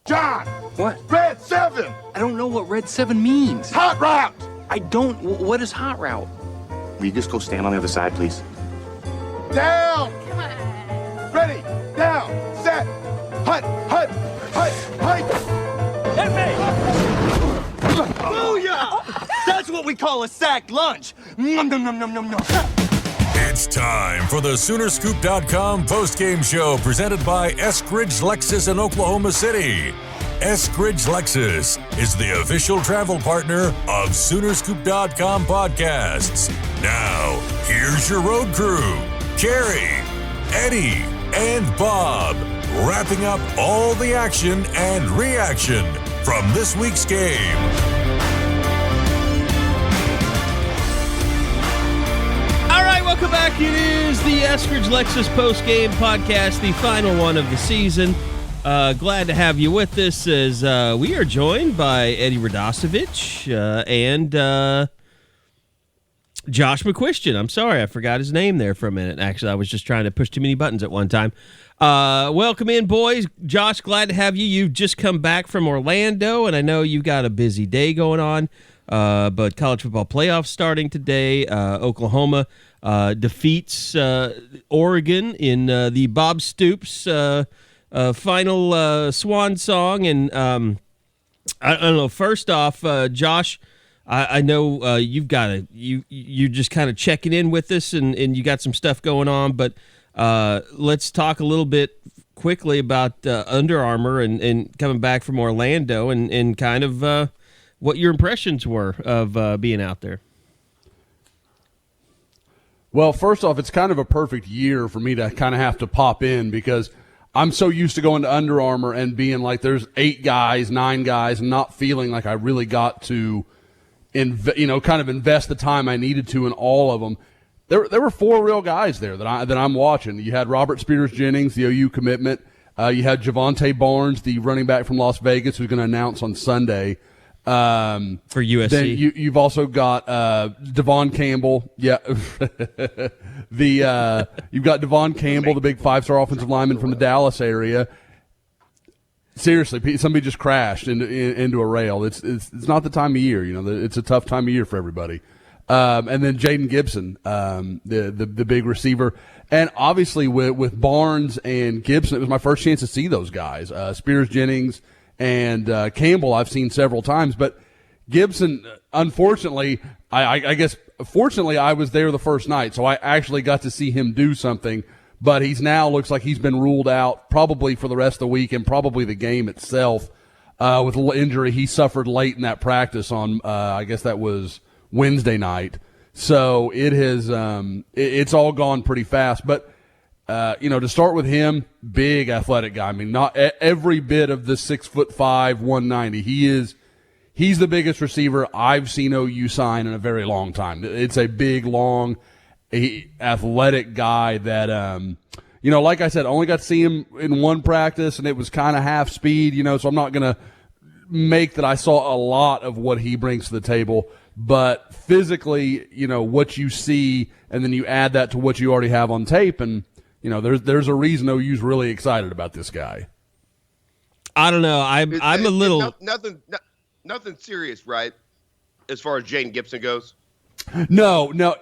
John! What? Red 7! I don't know what Red 7 means. Hot route! I don't. What is hot route? Will you just go stand on the other side, please? Down! Come on. Ready! Down! Set! Hut! Hut! Hut! Hut! Hit me! Booyah! That's what we call a sack lunch. Nom, nom, nom, nom, nom, nom. It's time for the Soonerscoop.com postgame show presented by Eskridge Lexus in Oklahoma City. Eskridge Lexus is the official travel partner of Soonerscoop.com podcasts. Now, here's your road crew, Carey, Eddie, and Bob, wrapping up all the action and reaction from this week's game. All right, welcome back. It is the Eskridge Lexus post-game podcast, the final one of the season. Glad to have you with us as we are joined by Eddie Radosevich and Josh McQuistion. I'm sorry, I forgot his name there for a minute. Actually, I was just trying to push too many buttons at one time. Welcome in, boys. Josh, glad to have you. You've just come back from Orlando, and I know you've got a busy day going on. But college football playoffs starting today. Oklahoma defeats Oregon in the Bob Stoops final swan song. And I don't know. First off, Josh, I know you're just kind of checking in with us, and you got some stuff going on. But let's talk a little bit quickly about Under Armour and coming back from Orlando and kind of what your impressions were of being out there. Well, first off, it's kind of a perfect year for me to kind of have to pop in because I'm so used to going to Under Armour and being like there's 8 guys, 9 guys, and not feeling like I really got to kind of invest the time I needed to in all of them. There were 4 real guys there that I'm watching. You had Robert Spears-Jennings, the OU commitment. You had Javonte Barnes, the running back from Las Vegas, who's going to announce on Sunday. For USC. Then you've also got Devon Campbell. Yeah. You've got Devon Campbell, the big 5-star offensive lineman from the Dallas area. Seriously, somebody just crashed into a rail. It's not the time of year, it's a tough time of year for everybody. And then Jaden Gibson, the big receiver. And obviously with Barnes and Gibson, it was my first chance to see those guys. Spears-Jennings and Campbell I've seen several times, but Gibson, unfortunately, I guess fortunately I was there the first night, so I actually got to see him do something, but he's now looks like he's been ruled out probably for the rest of the week and probably the game itself with a little injury he suffered late in that practice on I guess that was Wednesday night. So it has it's all gone pretty fast, but to start with him, big athletic guy. I mean, not every bit of the 6'5", 190. He's the biggest receiver I've seen OU sign in a very long time. It's a big, long, athletic guy that, like I said, only got to see him in one practice, and it was kind of half speed, so I'm not going to make that I saw a lot of what he brings to the table. But physically, what you see, and then you add that to what you already have on tape, and there's a reason OU's really excited about this guy. I don't know. I'm a little nothing serious, right? As far as Jaden Gibson goes. No.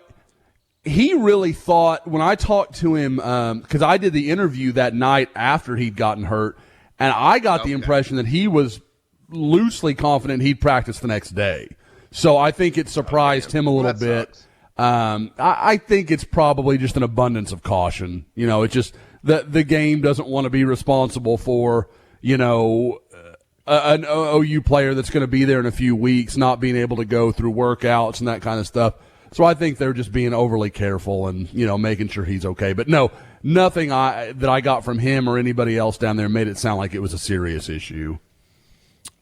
He really thought when I talked to him because I did the interview that night after he'd gotten hurt, and I got the impression that he was loosely confident he'd practice the next day. So I think it surprised him a little bit. Sucks. I think it's probably just an abundance of caution. It's just that the game doesn't want to be responsible for, an OU player that's going to be there in a few weeks, not being able to go through workouts and that kind of stuff. So I think they're just being overly careful and, making sure he's okay. But no, nothing that I got from him or anybody else down there made it sound like it was a serious issue.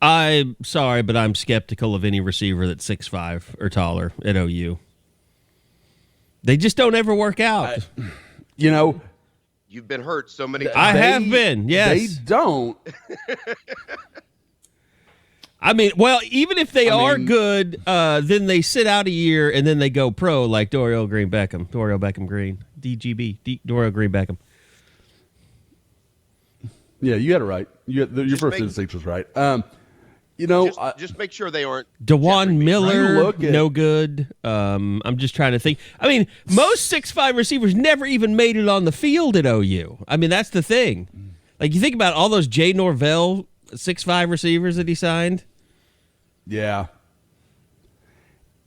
I'm sorry, but I'm skeptical of any receiver that's 6'5" or taller at OU. They just don't ever work out. You've been hurt so many times. I have been, yes. They don't. I mean, well, even if they are good, then they sit out a year and then they go pro like Dorial Beckham Green, DGB, Dorial Green Beckham. Yeah, you had it right. Your first instinct was right. Just make sure they aren't. DeJuan Miller, at, no good. I'm just trying to think. I mean, most 6'5" receivers never even made it on the field at OU. I mean, that's the thing. Like, you think about all those Jay Norvell 6'5" receivers that he signed. Yeah.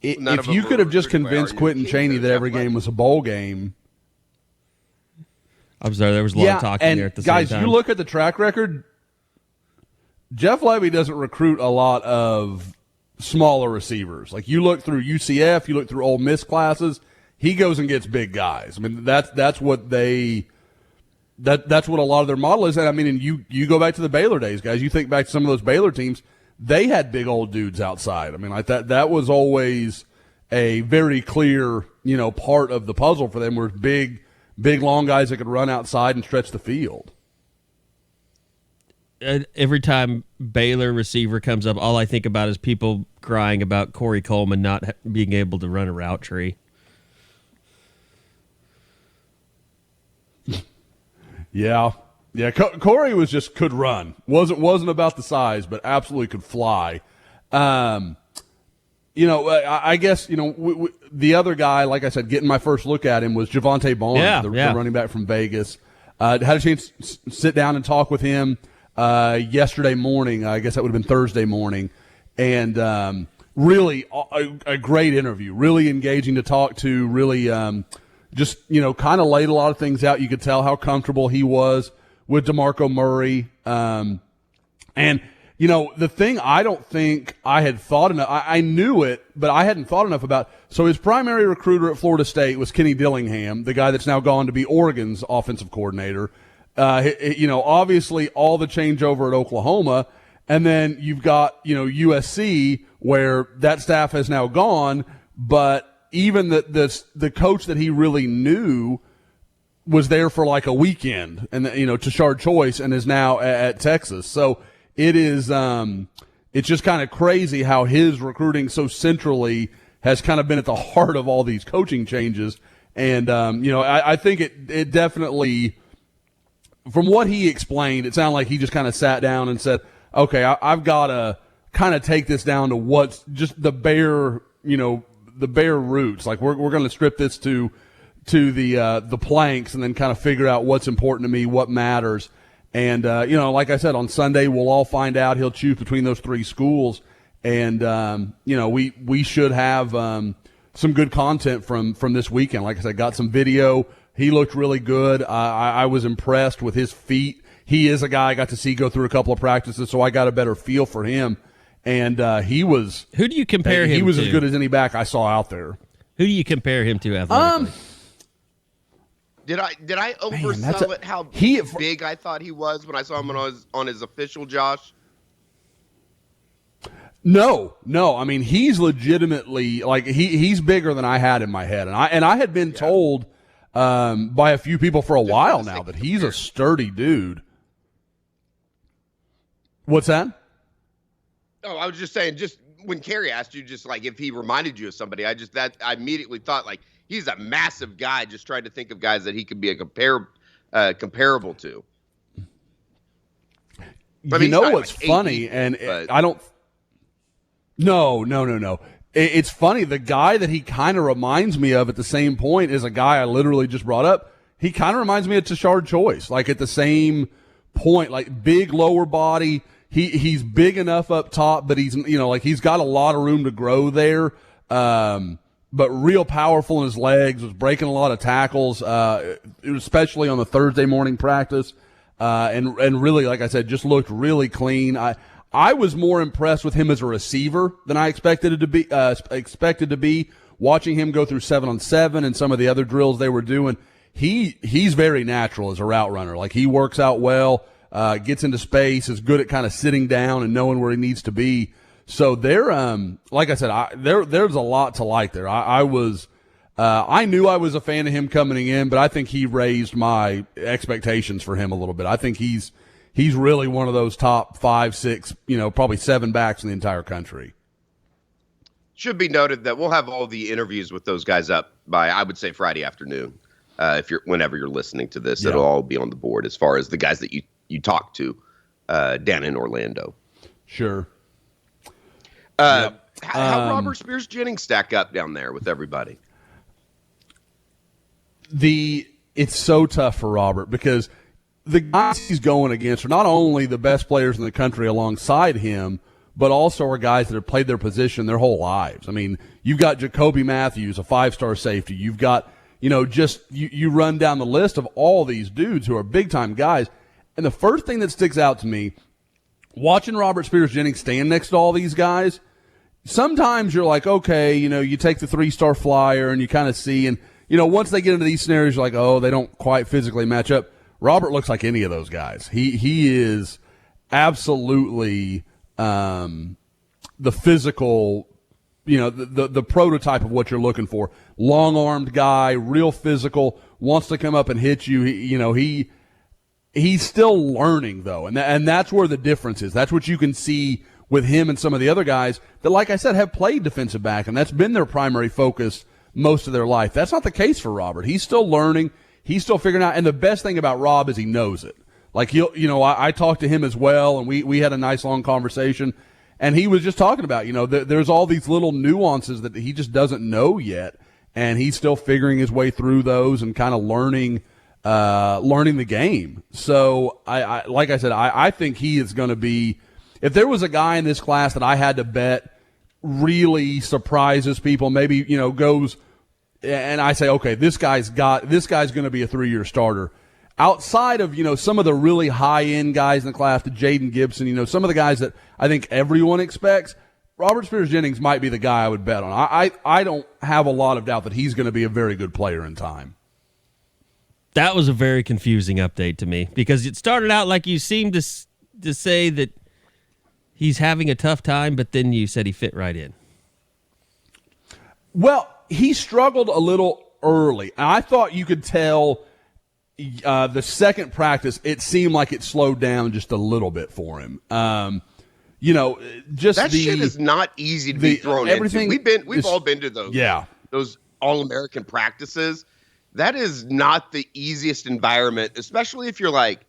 If you could have just convinced Quentin Chaney that every game was a bowl game. I'm sorry, there was a lot of talking there at the same time. Guys, you look at the track record, Jeff Levy doesn't recruit a lot of smaller receivers. Like, you look through UCF, you look through Ole Miss classes, he goes and gets big guys. I mean, that's what that's what a lot of their model is. And I mean, and you go back to the Baylor days, guys. You think back to some of those Baylor teams, they had big old dudes outside. I mean, like that was always a very clear, part of the puzzle for them, were big long guys that could run outside and stretch the field. Every time Baylor receiver comes up, all I think about is people crying about Corey Coleman not being able to run a route tree. Yeah. Corey could run. wasn't about the size, but absolutely could fly. I guess the other guy, like I said, getting my first look at him was Javonte Barnes, the running back from Vegas. Had a chance to sit down and talk with him yesterday morning. I guess that would have been Thursday morning, and really a great interview. Really engaging to talk to. Really, just kind of laid a lot of things out. You could tell how comfortable he was with DeMarco Murray. And the thing I don't think I had thought enough. I knew it, but I hadn't thought enough about. So his primary recruiter at Florida State was Kenny Dillingham, the guy that's now gone to be Oregon's offensive coordinator. Obviously all the changeover at Oklahoma, and then you've got USC, where that staff has now gone, but even the coach that he really knew was there for like a weekend, and Tashard Choice, and is now at Texas. So it is it's just kind of crazy how his recruiting so centrally has kind of been at the heart of all these coaching changes. And I think it definitely, from what he explained, it sounded like he just kind of sat down and said, okay, I've got to kind of take this down to what's just the bare roots. Like, we're going to strip this to the planks, and then kind of figure out what's important to me, what matters. And like I said, on Sunday we'll all find out. He'll choose between those three schools, and we should have some good content from this weekend. Like I said, got some video. He looked really good. I was impressed with his feet. He is a guy I got to see go through a couple of practices, so I got a better feel for him. And he was. Who do you compare him to? He was as good as any back I saw out there. Who do you compare him to athletically? Did I oversell it? How big I thought he was when I saw him on his official, Josh? No. I mean, he's legitimately, like, he's bigger than I had in my head, and I had been told by a few people for a while now that he's a sturdy dude. What's that? Oh, I was just saying, just when Carey asked you, just like if he reminded you of somebody, I immediately thought, like, he's a massive guy. Just tried to think of guys that he could be comparable to. What's funny, I don't. No. It's funny. The guy that he kind of reminds me of at the same point is a guy I literally just brought up. He kind of reminds me of Tashard Choice, like at the same point, like big lower body. He's big enough up top, but he's he's got a lot of room to grow there. But real powerful in his legs, was breaking a lot of tackles, especially on the Thursday morning practice. And really, like I said, just looked really clean. I was more impressed with him as a receiver than I expected to be. Watching him go through 7-on-7 and some of the other drills they were doing, he's very natural as a route runner. Like, he works out well, gets into space, is good at kind of sitting down and knowing where he needs to be. So they're, like I said, there's a lot to like there. I knew I was a fan of him coming in, but I think he raised my expectations for him a little bit. I think he's really one of those top 5, 6, probably 7 backs in the entire country. Should be noted that we'll have all the interviews with those guys up by, I would say, Friday afternoon. Whenever you're listening to this, It'll all be on the board as far as the guys that you you talk to down in Orlando. Sure. How Robert Spears Jennings stack up down there with everybody? It's so tough for Robert because the guys he's going against are not only the best players in the country alongside him, but also are guys that have played their position their whole lives. I mean, you've got Jacoby Matthews, a 5-star safety. You've got, you run down the list of all these dudes who are big-time guys. And the first thing that sticks out to me, watching Robert Spears Jennings stand next to all these guys, sometimes you're like, okay, you take the 3-star flyer and you kind of see, and, once they get into these scenarios, you're like, oh, they don't quite physically match up. Robert looks like any of those guys. He is absolutely the physical, the prototype of what you're looking for. Long-armed guy, real physical, wants to come up and hit you. He's still learning, though, and that's where the difference is. That's what you can see with him and some of the other guys that, like I said, have played defensive back, and that's been their primary focus most of their life. That's not the case for Robert. He's still learning. He's still figuring out. And the best thing about Rob is he knows it. Like, I talked to him as well, and we had a nice long conversation, and he was just talking about, there's all these little nuances that he just doesn't know yet, and he's still figuring his way through those and kind of learning the game. So like I said, I think he is going to be, if there was a guy in this class that I had to bet really surprises people, maybe, goes, and I say, okay, this guy's going to be a 3-year starter. Outside of, some of the really high-end guys in the class, the Jaden Gibson, some of the guys that I think everyone expects, Robert Spears Jennings might be the guy I would bet on. I don't have a lot of doubt that he's going to be a very good player in time. That was a very confusing update to me because it started out like you seemed to say that he's having a tough time, but then you said he fit right in. Well, he struggled a little early. I thought you could tell the second practice, it seemed like it slowed down just a little bit for him. Just that shit is not easy to be thrown into. We've all been to those. Yeah. Those All-American practices. That is not the easiest environment, especially if you're like,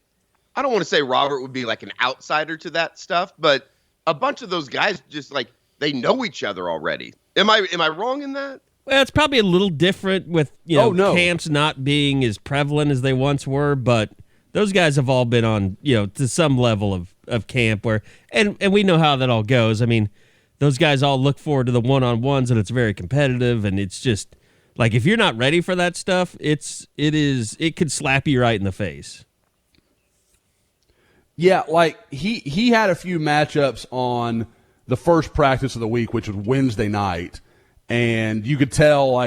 I don't want to say Robert would be like an outsider to that stuff, but a bunch of those guys just like they know each other already. Am I wrong in that? Well, it's probably a little different with camps not being as prevalent as they once were, but those guys have all been on to some level of camp where and we know how that all goes. I mean, those guys all look forward to the one-on-ones and it's very competitive and it's just like if you're not ready for that stuff, it could slap you right in the face. Yeah, like he had a few matchups on the first practice of the week, which was Wednesday night, and you could tell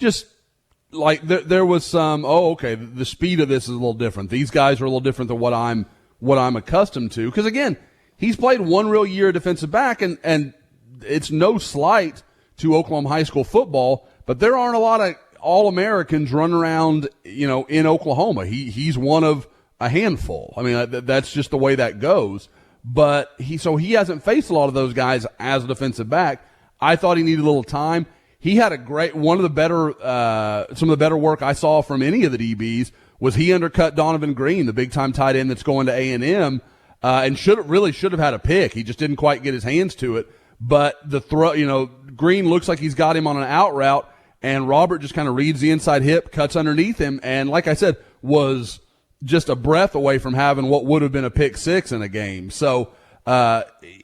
there was some the speed of this is a little different. These guys are a little different than what I'm accustomed to. Because again, he's played one real year of defensive back, and it's no slight to Oklahoma high school football, but there aren't a lot of All-Americans running around in Oklahoma. He's one of a handful. I mean, that's just the way that goes. But he hasn't faced a lot of those guys as a defensive back. I thought he needed a little time. He had some of the better work I saw from any of the DBs was he undercut Donovan Green, the big time tight end that's going to A&M, and should have had a pick. He just didn't quite get his hands to it. But the throw, Green looks like he's got him on an out route, and Robert just kind of reads the inside hip, cuts underneath him, and like I said, was just a breath away from having what would have been a pick six in a game. So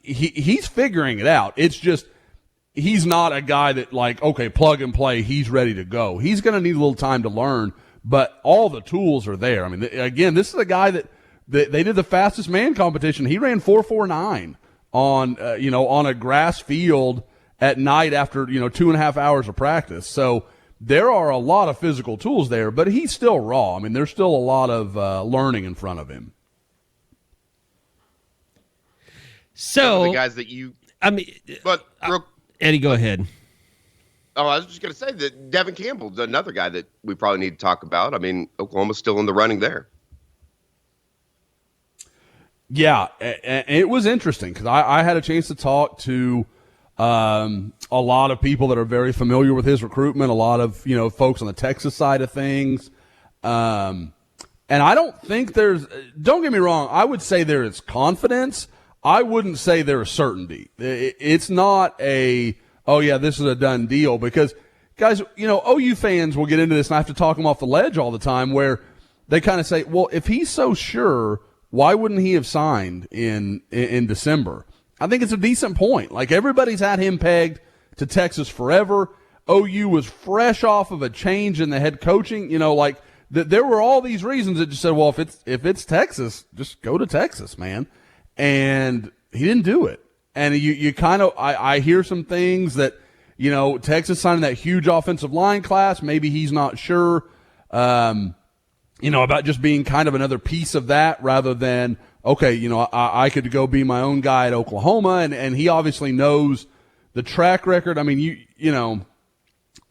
he's figuring it out. It's just he's not a guy that plug and play, he's ready to go. He's going to need a little time to learn, but all the tools are there. I mean, again, this is a guy that they did the fastest man competition. He ran 4.49 on a grass field at night after 2.5 hours of practice. So there are a lot of physical tools there, but he's still raw. I mean, there's still a lot of learning in front of him. So the guys that Eddie, go ahead. Oh, I was just going to say that Devin Campbell's another guy that we probably need to talk about. I mean, Oklahoma's still in the running there. Yeah, it was interesting because I had a chance to talk to a lot of people that are very familiar with his recruitment, a lot of folks on the Texas side of things, and And I don't think don't get me wrong, I would say there is confidence. I wouldn't say there is certainty. It's not oh yeah, this is a done deal, because guys, OU fans will get into this, and I have to talk them off the ledge all the time, where they kind of say, well, if he's so sure, why wouldn't he have signed in December? I think it's a decent point. Like, everybody's had him pegged to Texas forever. OU was fresh off of a change in the head coaching. There were all these reasons that just said, well, if it's Texas, just go to Texas, man. And he didn't do it. And you kind of, I hear some things that, Texas signing that huge offensive line class, maybe he's not sure, about just being kind of another piece of that, rather than, okay, I could go be my own guy at Oklahoma. And he obviously knows the track record. I mean,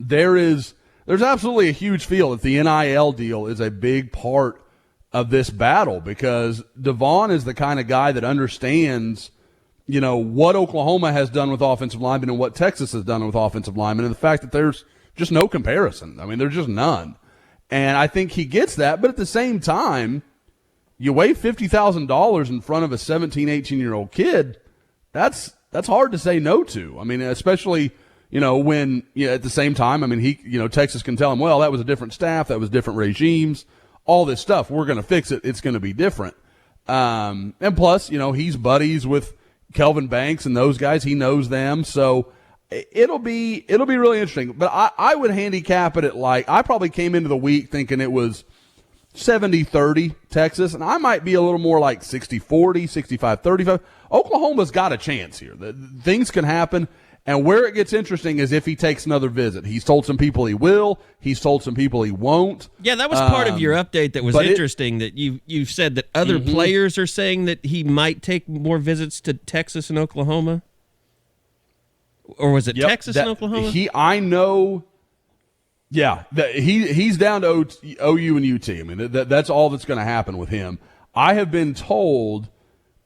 there's absolutely a huge feel that the NIL deal is a big part of this battle, because Devon is the kind of guy that understands, what Oklahoma has done with offensive linemen and what Texas has done with offensive linemen, and the fact that there's just no comparison. I mean, there's just none. And I think he gets that, but at the same time, you weigh $50,000 in front of a 17, 18-year-old kid, that's hard to say no to. I mean, especially, when at the same time, I mean, Texas can tell him, well, that was a different staff, that was different regimes, all this stuff. We're going to fix it. It's going to be different. And plus, he's buddies with Kelvin Banks and those guys. He knows them. So it'll be really interesting. But I would handicap it at, like, I probably came into the week thinking it was 70-30 Texas, and I might be a little more like 60-40, 65-35. Oklahoma's got a chance here. Things can happen. And where it gets interesting is if he takes another visit. He's told some people he will. He's told some people he won't. Yeah, that was part of your update that was interesting, that you've said that other players are saying that he might take more visits to Texas and Oklahoma. Or was it Texas and Oklahoma? I know. Yeah, he's down to OU and UT. I mean, that's all that's going to happen with him. I have been told.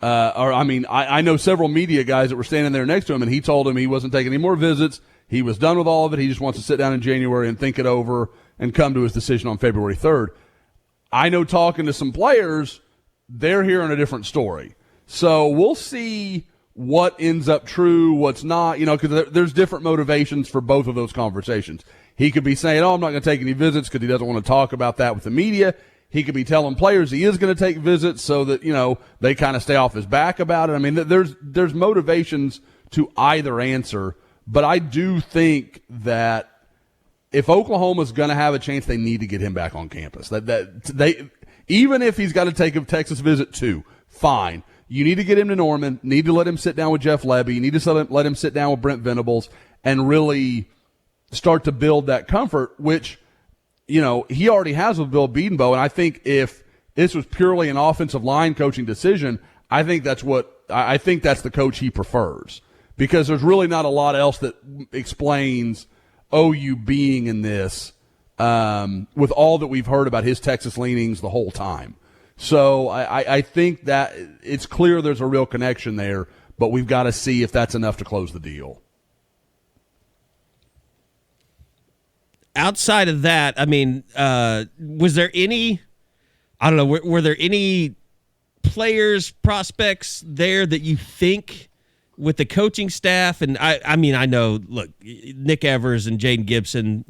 I know several media guys that were standing there next to him, and he told him he wasn't taking any more visits. He was done with all of it. He just wants to sit down in January and think it over and come to his decision on February 3rd. I know, talking to some players, they're hearing a different story. So we'll see what ends up true, what's not, because there's different motivations for both of those conversations. He could be saying, I'm not going to take any visits because he doesn't want to talk about that with the media. He could be telling players he is going to take visits so that, they kind of stay off his back about it. I mean, there's motivations to either answer, but I do think that if Oklahoma's going to have a chance, they need to get him back on campus. Even if he's got to take a Texas visit too, fine. You need to get him to Norman, need to let him sit down with Jeff Lebby, you need to let him sit down with Brent Venables and really start to build that comfort, which he already has with Bill Bedenbaugh. And I think if this was purely an offensive line coaching decision, I think that's the coach he prefers, because there's really not a lot else that explains OU being in this with all that we've heard about his Texas leanings the whole time. So I think that it's clear there's a real connection there, but we've got to see if that's enough to close the deal. Outside of that, I mean, was there any, I don't know, were there any players, prospects there that you think with the coaching staff? And I mean, I know, look, Nick Evers and Jaden Gibson,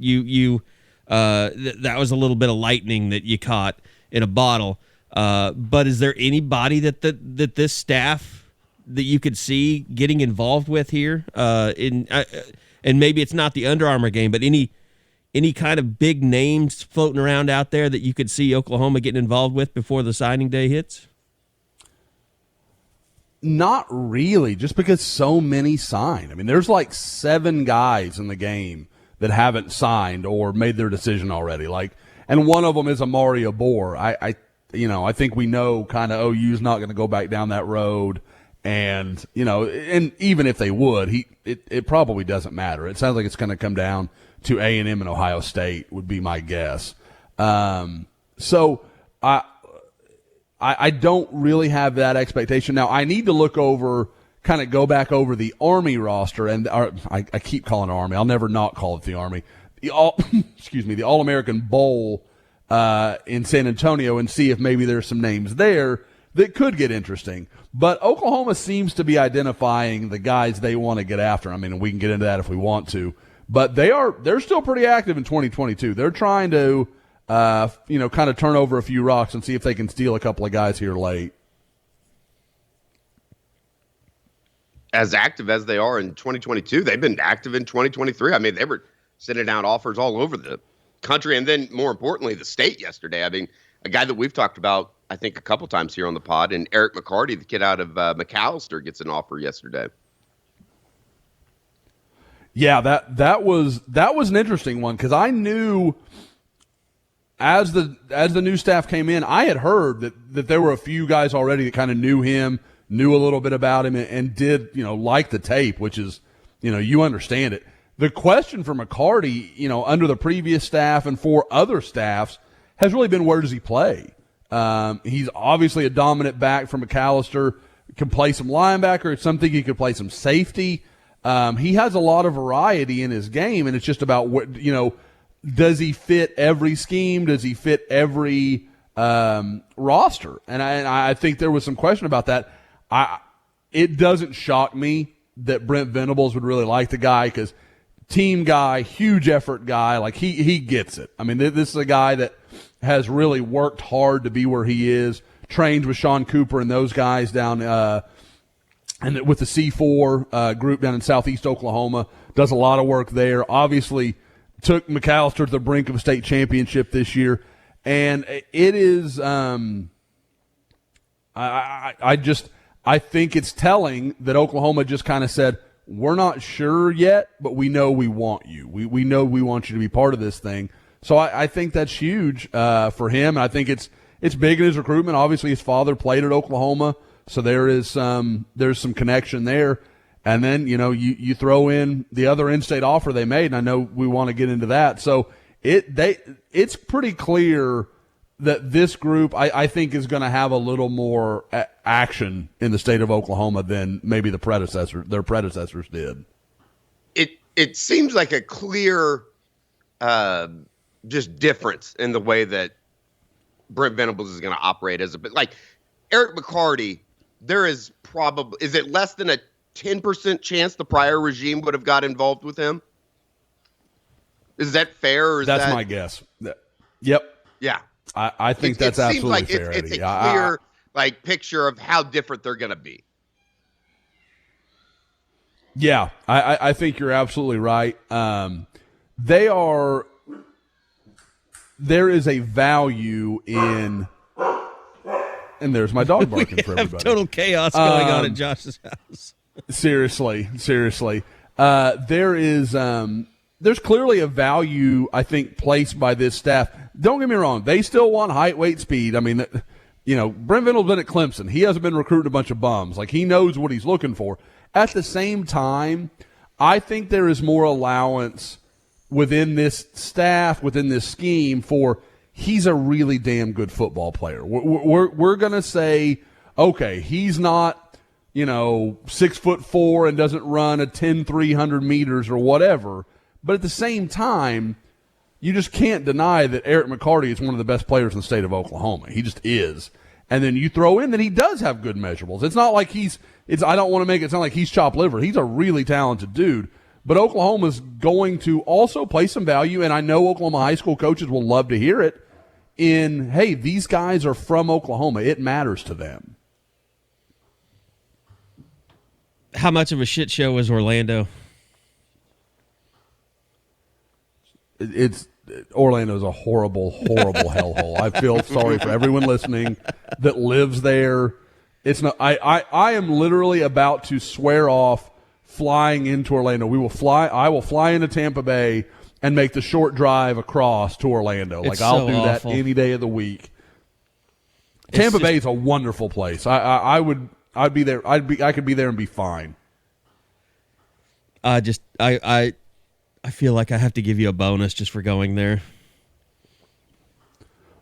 that was a little bit of lightning that you caught in a bottle. But is there anybody that this staff that you could see getting involved with here? And maybe it's not the Under Armour game, but any kind of big names floating around out there that you could see Oklahoma getting involved with before the signing day hits? Not really, just because so many signed. I mean, there's like 7 guys in the game that haven't signed or made their decision already. And one of them is Amari Abor. I think we know kind of OU's not going to go back down that road. And, and even if they would, it probably doesn't matter. It sounds like it's going to come down to A&M and Ohio State would be my guess. So I don't really have that expectation. Now, I need to look over, kind of go back over the Army roster, and I keep calling it Army. I'll never not call it the Army. The All-American Bowl in San Antonio and see if maybe there's some names there that could get interesting. But Oklahoma seems to be identifying the guys they want to get after. I mean, we can get into that if we want to. But they're still pretty active in 2022. They're trying to, kind of turn over a few rocks and see if they can steal a couple of guys here late. As active as they are in 2022, they've been active in 2023. I mean, they were sending out offers all over the country, and then more importantly, the state yesterday. I mean, a guy that we've talked about, I think, a couple times here on the pod, and Eric McCarty, the kid out of McAllister, gets an offer yesterday. Yeah, that was an interesting one, because I knew as the new staff came in, I had heard that there were a few guys already that kind of knew him, knew a little bit about him, and did, like the tape, which is, you understand it. The question for McCarty, under the previous staff and for other staffs, has really been, where does he play? He's obviously a dominant back from McAllister, can play some linebacker. It's something he could play some safety. He has a lot of variety in his game, and it's just about what, does he fit every scheme? Does he fit every roster? And I think there was some question about that. It doesn't shock me that Brent Venables would really like the guy, because team guy, huge effort guy, like he gets it. I mean, this is a guy that has really worked hard to be where he is, trained with Sean Cooper and those guys down and with the C4 group down in southeast Oklahoma, does a lot of work there. Obviously took McAllister to the brink of a state championship this year. And it is I think it's telling that Oklahoma just kind of said, we're not sure yet, but we know we want you. We know we want you to be part of this thing. So I think that's huge for him. And I think it's big in his recruitment. Obviously, his father played at Oklahoma, so there's some connection there. And then, you throw in the other in-state offer they made, and I know we want to get into that. So it's pretty clear that this group, I think, is going to have a little more action in the state of Oklahoma than maybe their predecessors did. It seems like a clear just difference in the way that Brent Venables is going to operate as a bit. Like Eric McCarty, there is is it less than a 10% chance the prior regime would have got involved with him? Is that fair? Or that's my guess. Yep. Yeah. I think that's absolutely like fair. It's a clear picture of how different they're going to be. Yeah, I think you're absolutely right. There is a value in, and there's my dog barking for everybody. Total chaos going on at Josh's house. Seriously. There's clearly a value, I think, placed by this staff. Don't get me wrong. They still want height, weight, speed. I mean, Brent Venables been at Clemson. He hasn't been recruiting a bunch of bums. Like, he knows what he's looking for. At the same time, I think there is more allowance within this staff, within this scheme, for he's a really damn good football player. We're going to say, okay, he's not, 6'4" and doesn't run a 10-300 meters or whatever. But at the same time, you just can't deny that Eric McCarty is one of the best players in the state of Oklahoma. He just is. And then you throw in that he does have good measurables. It's not like I don't want to make it sound like he's chopped liver. He's a really talented dude. But Oklahoma's going to also place some value, and I know Oklahoma high school coaches will love to hear it, in, hey, these guys are from Oklahoma. It matters to them. How much of a shit show was Orlando? Orlando's a horrible hellhole. I feel sorry for everyone listening that lives there. It's not. I am literally about to swear off flying into Orlando. I will fly into Tampa Bay and make the short drive across to Orlando. It's I'll so do awful. that any day of the week. Tampa Bay is a wonderful place. I'd be there. I could be there and be fine. I feel like I have to give you a bonus just for going there.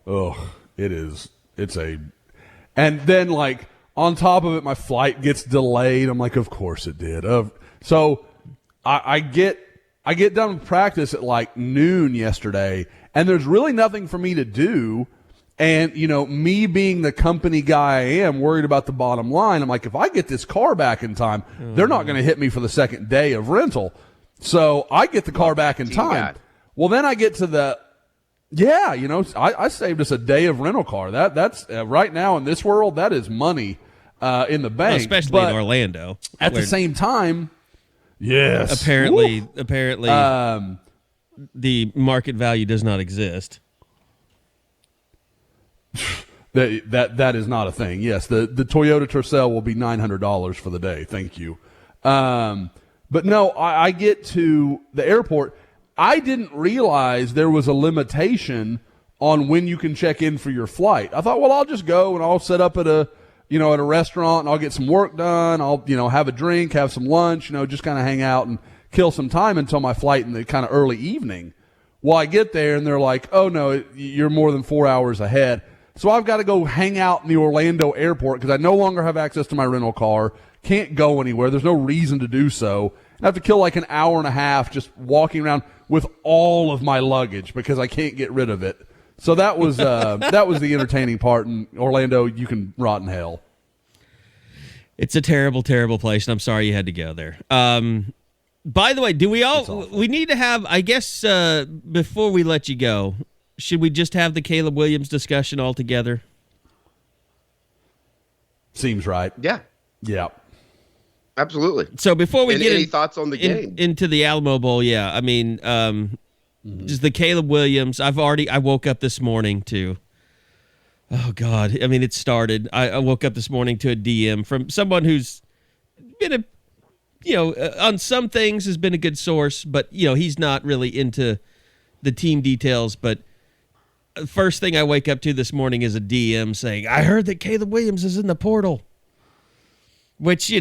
Oh, it is. And then on top of it, my flight gets delayed. I'm like, of course it did. So I get done with practice at noon yesterday, and there's really nothing for me to do. And, me being the company guy I am, worried about the bottom line, I'm like, if I get this car back in time, they're not going to hit me for the second day of rental. So I get the car back in time. Well, then I get to I saved us a day of rental car. That's right now in this world, that is money in the bank. Especially in Orlando. At the same time, yes. Apparently, the market value does not exist. That is not a thing. Yes, the Toyota Tercel will be $900 for the day. Thank you. But no, I get to the airport. I didn't realize there was a limitation on when you can check in for your flight. I thought, well, I'll just go and I'll set up at a restaurant and I'll get some work done. I'll, have a drink, have some lunch, just kind of hang out and kill some time until my flight in the kind of early evening. Well, I get there and they're like, oh no, you're more than 4 hours ahead. So I've got to go hang out in the Orlando airport because I no longer have access to my rental car, can't go anywhere. There's no reason to do so. I have to kill like an hour and a half just walking around with all of my luggage because I can't get rid of it. So that was the entertaining part. In Orlando, you can rot in hell. It's a terrible, terrible place, and I'm sorry you had to go there. By the way, we need to have, I guess, before we let you go, should we just have the Caleb Williams discussion all together? Seems right. Yeah. Yeah. Absolutely. So before we get any thoughts on the game? Into the Alamo Bowl, yeah. I mean, just the Caleb Williams. I woke up this morning to, oh God. I mean, it started. I woke up this morning to a DM from someone who's been on some things has been a good source, but he's not really into the team details. But first thing I wake up to this morning is a DM saying, I heard that Caleb Williams is in the portal. Which,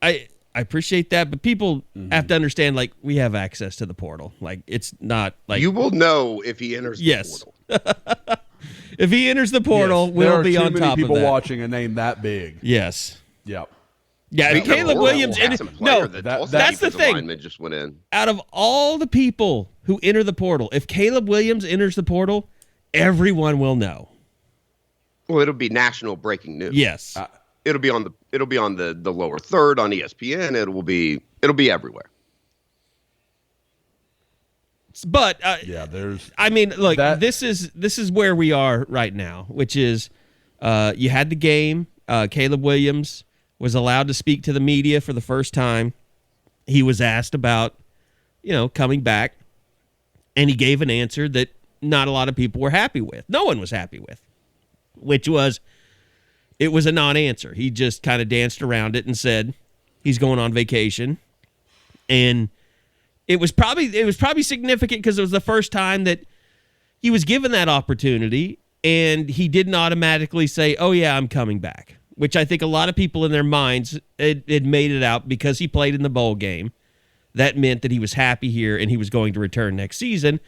I appreciate that, but people have to understand, like, we have access to the portal. Like, it's not like... You will know if he enters the portal. If he enters the portal, we'll be on top of that. There are too many people watching a name that big. Yes. Yep. Yeah, Caleb Williams... that's the thing. Just went in. Out of all the people who enter the portal, if Caleb Williams enters the portal, everyone will know. Well, it'll be national breaking news. Yes. It'll be on the lower third on ESPN. It'll be everywhere. But I mean, look, this is where we are right now, which is you had the game. Caleb Williams was allowed to speak to the media for the first time. He was asked about, coming back, and he gave an answer that not a lot of people were happy with. No one was happy with, which was, it was a non-answer. He just kind of danced around it and said he's going on vacation. And it was probably significant because it was the first time that he was given that opportunity, and he didn't automatically say, oh yeah, I'm coming back, which I think a lot of people in their minds had made it out because he played in the bowl game. That meant that he was happy here and he was going to return next season.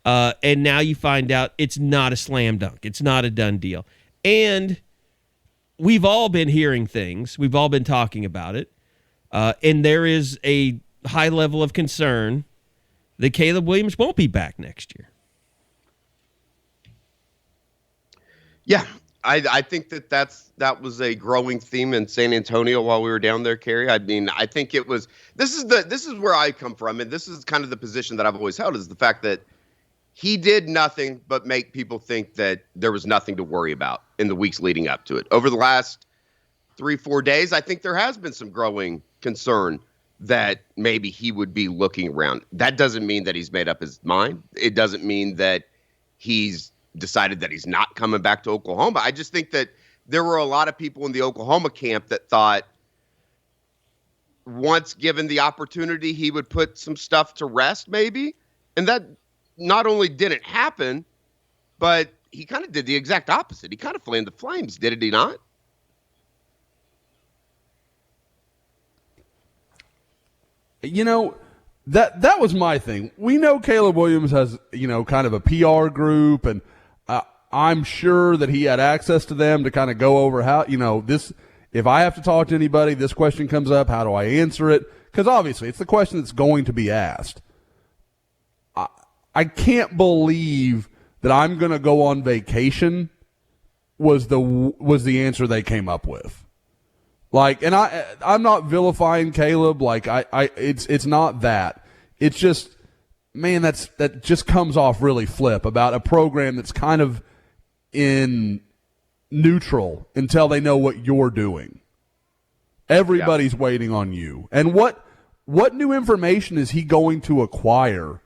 And now you find out it's not a slam dunk. It's not a done deal. And we've all been hearing things. We've all been talking about it. And there is a high level of concern that Caleb Williams won't be back next year. Yeah, I think that was a growing theme in San Antonio while we were down there, Carey. I mean, I think this is where I come from, and this is kind of the position that I've always held, is the fact that he did nothing but make people think that there was nothing to worry about in the weeks leading up to it. Over the last 3-4 days, I think there has been some growing concern that maybe he would be looking around. That doesn't mean that he's made up his mind. It doesn't mean that he's decided that he's not coming back to Oklahoma. I just think that there were a lot of people in the Oklahoma camp that thought once given the opportunity, he would put some stuff to rest maybe. And that not only didn't happen, but he kind of did the exact opposite. He kind of fanned the flames, did he not? That was my thing. We know Caleb Williams has, kind of a PR group, and I'm sure that he had access to them to kind of go over how, this, if I have to talk to anybody, this question comes up, how do I answer it? Because obviously it's the question that's going to be asked. I can't believe that I'm going to go on vacation was the answer they came up with. Like, and I'm not vilifying Caleb. Like, it's not that. It's just, man, that just comes off really flip about a program that's kind of in neutral until they know what you're doing. Everybody's waiting on you. And what new information is he going to acquire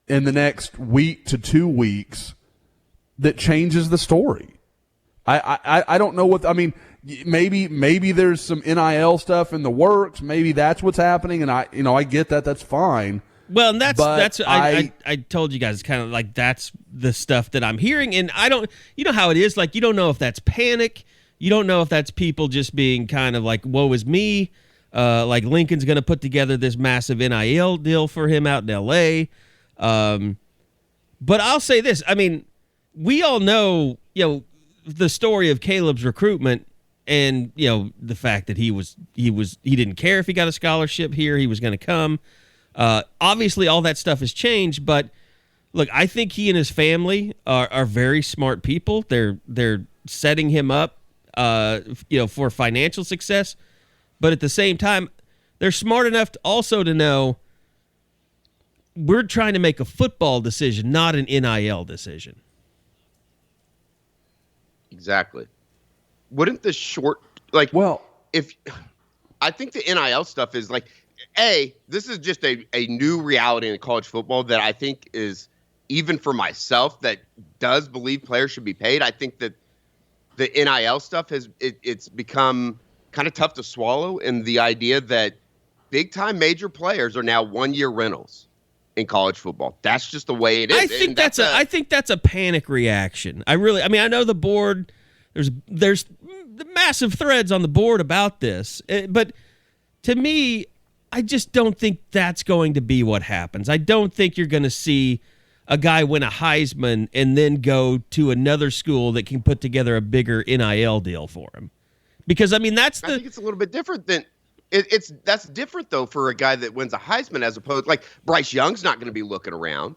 in the next week to 2 weeks that changes the story? I don't know what, I mean, maybe there's some NIL stuff in the works. Maybe that's what's happening. And I get that. That's fine. Well, and I told you guys kind of like that's the stuff that I'm hearing. And you know how it is. Like, you don't know if that's panic. You don't know if that's people just being kind of like, woe is me. Like Lincoln's going to put together this massive NIL deal for him out in L.A. But I'll say this. I mean, we all know, the story of Caleb's recruitment and, the fact that he didn't care if he got a scholarship here. He was going to come. Obviously, all that stuff has changed. But, look, I think he and his family are very smart people. They're setting him up, for financial success. But at the same time, they're smart enough to know we're trying to make a football decision, not an NIL decision. Exactly. Wouldn't the if I think the NIL stuff is like, this is just a new reality in college football that I think is, even for myself, that does believe players should be paid. I think that the NIL stuff it's become kind of tough to swallow, and the idea that big time major players are now 1-year rentals in college football. That's just the way it is. I think that's a panic reaction. I know the board, there's massive threads on the board about this, but to me, I just don't think that's going to be what happens. I don't think you're going to see a guy win a Heisman and then go to another school that can put together a bigger NIL deal for him. Because, I think it's a little bit different than that's different though for a guy that wins a Heisman, as opposed, like, Bryce Young's not going to be looking around.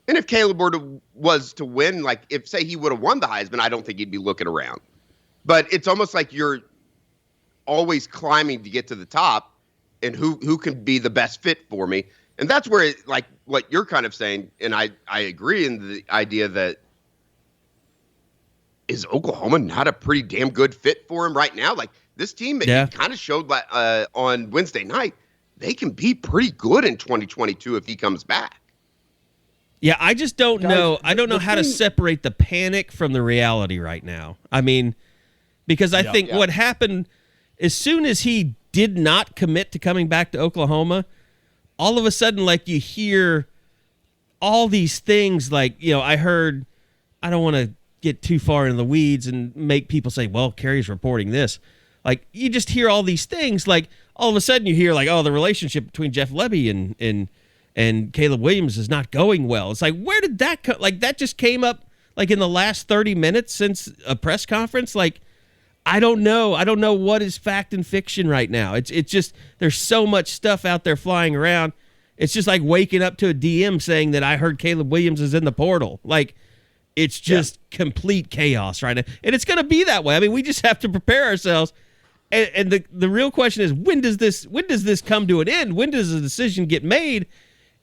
And if Caleb was to win, like, if say he would have won the Heisman, I don't think he'd be looking around. But it's almost like you're always climbing to get to the top, and who can be the best fit for me. And that's where like what you're kind of saying, and I agree in the idea that, is Oklahoma not a pretty damn good fit for him right now? Like, this team, it kind of showed on Wednesday night, they can be pretty good in 2022 if he comes back. Yeah, I just don't know. I don't know how to separate the panic from the reality right now. Because I think what happened, as soon as he did not commit to coming back to Oklahoma, all of a sudden, like, you hear all these things like, I heard, I don't want to get too far into the weeds and make people say, well, Carey's reporting this. Like, you just hear all these things. Like, all of a sudden you hear, like, the relationship between Jeff Lebby and Caleb Williams is not going well. It's like, where did that come? Like, that just came up, like, in the last 30 minutes since a press conference. Like, I don't know. I don't know what is fact and fiction right now. It's just, there's so much stuff out there flying around. It's just like waking up to a DM saying that I heard Caleb Williams is in the portal. Like, it's just complete chaos right now. And it's going to be that way. We just have to prepare ourselves. And the real question is, when does this come to an end? When does the decision get made?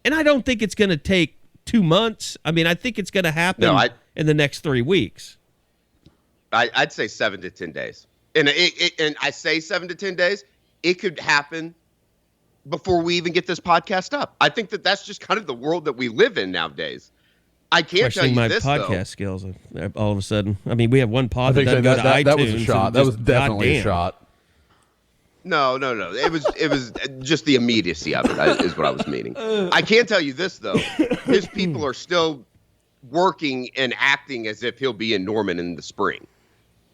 And I don't think it's going to take 2 months. I think it's going to happen in the next 3 weeks. I'd say 7 to 10 days. And and I say 7 to 10 days. It could happen before we even get this podcast up. I think that's just kind of the world that we live in nowadays. I can't tell you this, my podcast skills all of a sudden. We have one pod that doesn't go to iTunes. That was a shot. That was definitely a shot. No. It was just the immediacy of it is what I was meaning. I can tell you this, though. His people are still working and acting as if he'll be in Norman in the spring.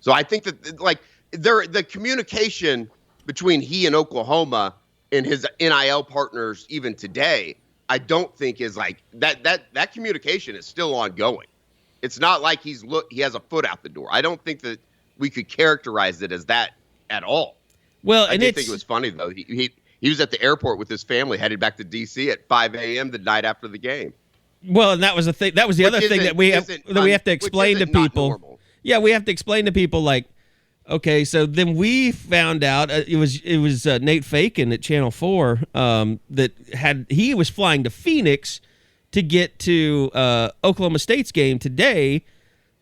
So I think that, like, the communication between he and Oklahoma and his NIL partners even today, I don't think is like that communication is still ongoing. It's not like he has a foot out the door. I don't think that we could characterize it as that at all. Well, I did think it was funny, though. He was at the airport with his family headed back to D.C. at 5 a.m. the night after the game. Well, and that was the thing. That was the other thing that we have to explain to people. Normal. Yeah, we have to explain to people like, okay, so then we found out it was Nate Fakin at Channel 4 he was flying to Phoenix to get to Oklahoma State's game today,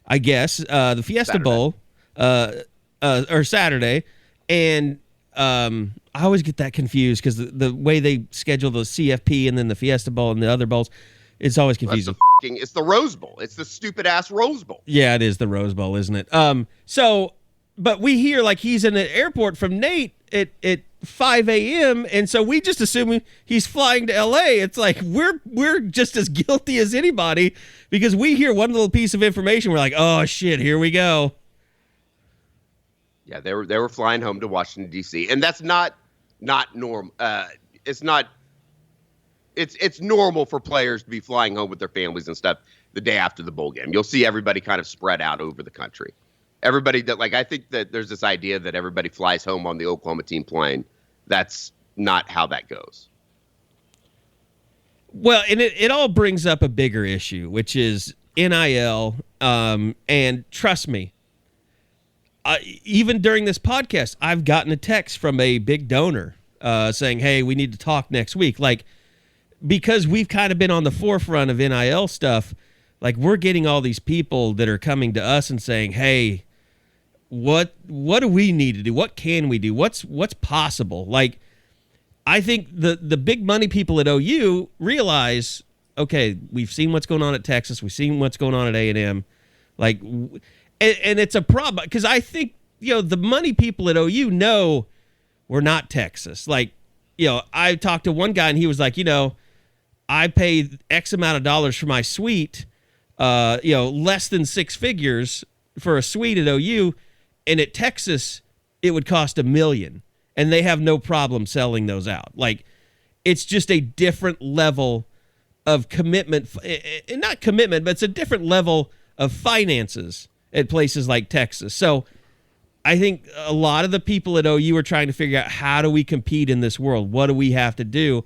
I guess, the Fiesta Bowl, or Saturday, and I always get that confused because the way they schedule the CFP and then the Fiesta Bowl and the other bowls, it's always confusing. It's the Rose Bowl. It's the stupid ass Rose Bowl. Yeah, it is the Rose Bowl, isn't it? But we hear like he's in the airport from Nate at 5 a.m. and so we just assume he's flying to L.A. It's like we're just as guilty as anybody because we hear one little piece of information. We're like, oh shit, here we go. Yeah, they were flying home to Washington D.C. and that's not normal. It's normal for players to be flying home with their families and stuff the day after the bowl game. You'll see everybody kind of spread out over the country. Everybody that I think that there's this idea that everybody flies home on the Oklahoma team plane. That's not how that goes. Well, and it all brings up a bigger issue, which is NIL. And trust me, even during this podcast, I've gotten a text from a big donor saying, hey, we need to talk next week. Like, because we've kind of been on the forefront of NIL stuff, like we're getting all these people that are coming to us and saying, hey, what do we need to do? What can we do? What's possible? Like, I think the big money people at OU realize, okay, we've seen what's going on at Texas. We've seen what's going on at A&M. Like, and it's a problem because I think, the money people at OU know we're not Texas. Like, I talked to one guy and he was like, I paid X amount of dollars for my suite, less than six figures for a suite at OU, and at Texas, it would cost $1 million, and they have no problem selling those out. Like, it's just a different level of commitment, not commitment, but it's a different level of finances at places like Texas. So I think a lot of the people at OU are trying to figure out, how do we compete in this world? What do we have to do?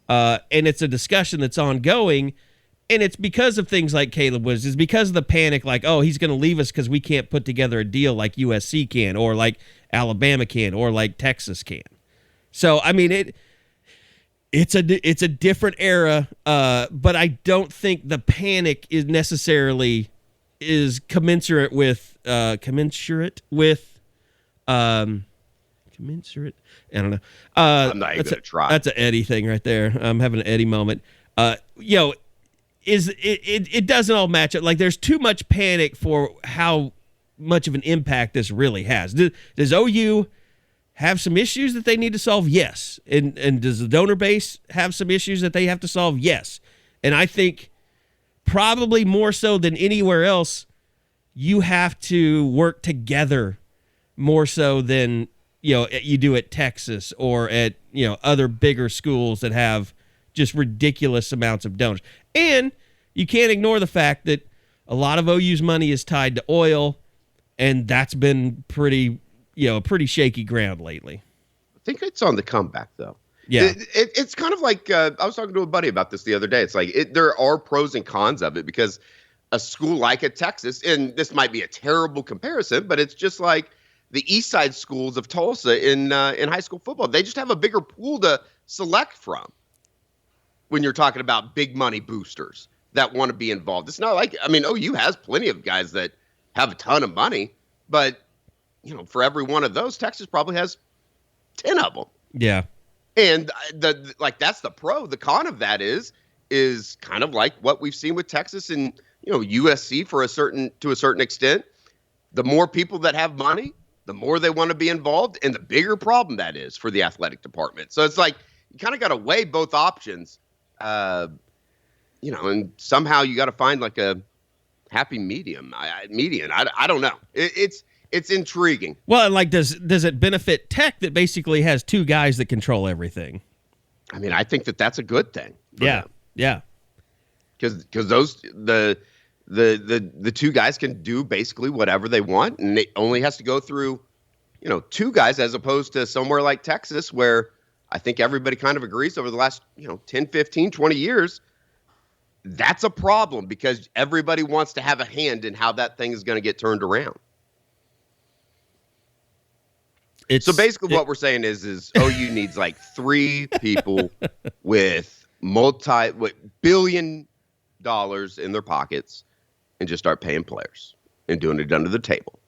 And it's a discussion that's ongoing, and it's because of things like Caleb was. It's because of the panic, like, oh, he's going to leave us because we can't put together a deal like USC can, or like Alabama can, or like Texas can. So, I mean, it's a different era, but I don't think the panic is necessarily commensurate with commensurate. I don't know. I'm not even going to try. That's an Eddie thing right there. I'm having an Eddie moment. It doesn't all match up. Like, there's too much panic for how much of an impact this really has. Does OU have some issues that they need to solve? Yes. And does the donor base have some issues that they have to solve? Yes. And I think probably more so than anywhere else, you have to work together more so than you do at Texas or at other bigger schools that have just ridiculous amounts of donors. And you can't ignore the fact that a lot of OU's money is tied to oil, and that's been pretty shaky ground lately. I think it's on the comeback, though. Yeah. It's kind of like, I was talking to a buddy about this the other day. It's like, there are pros and cons of it, because a school like at Texas, and this might be a terrible comparison, but it's just like the East Side schools of Tulsa in high school football. They just have a bigger pool to select from when you're talking about big money boosters that want to be involved. It's not like, OU has plenty of guys that have a ton of money, but for every one of those, Texas probably has 10 of them. Yeah. And that's the pro. The con of that is kind of like what we've seen with Texas and USC to a certain extent. The more people that have money, the more they want to be involved, and the bigger problem that is for the athletic department. So it's like you kind of got to weigh both options, and somehow you got to find like a happy median. I don't know. It's intriguing. Well, and like, does it benefit Tech that basically has two guys that control everything? I think that's a good thing. Yeah, yeah. Because the two guys can do basically whatever they want, and it only has to go through, two guys, as opposed to somewhere like Texas, where I think everybody kind of agrees over the last, 10, 15, 20 years, that's a problem because everybody wants to have a hand in how that thing is going to get turned around. So basically what we're saying is OU needs like 3 people with $billion in their pockets and just start paying players and doing it under the table.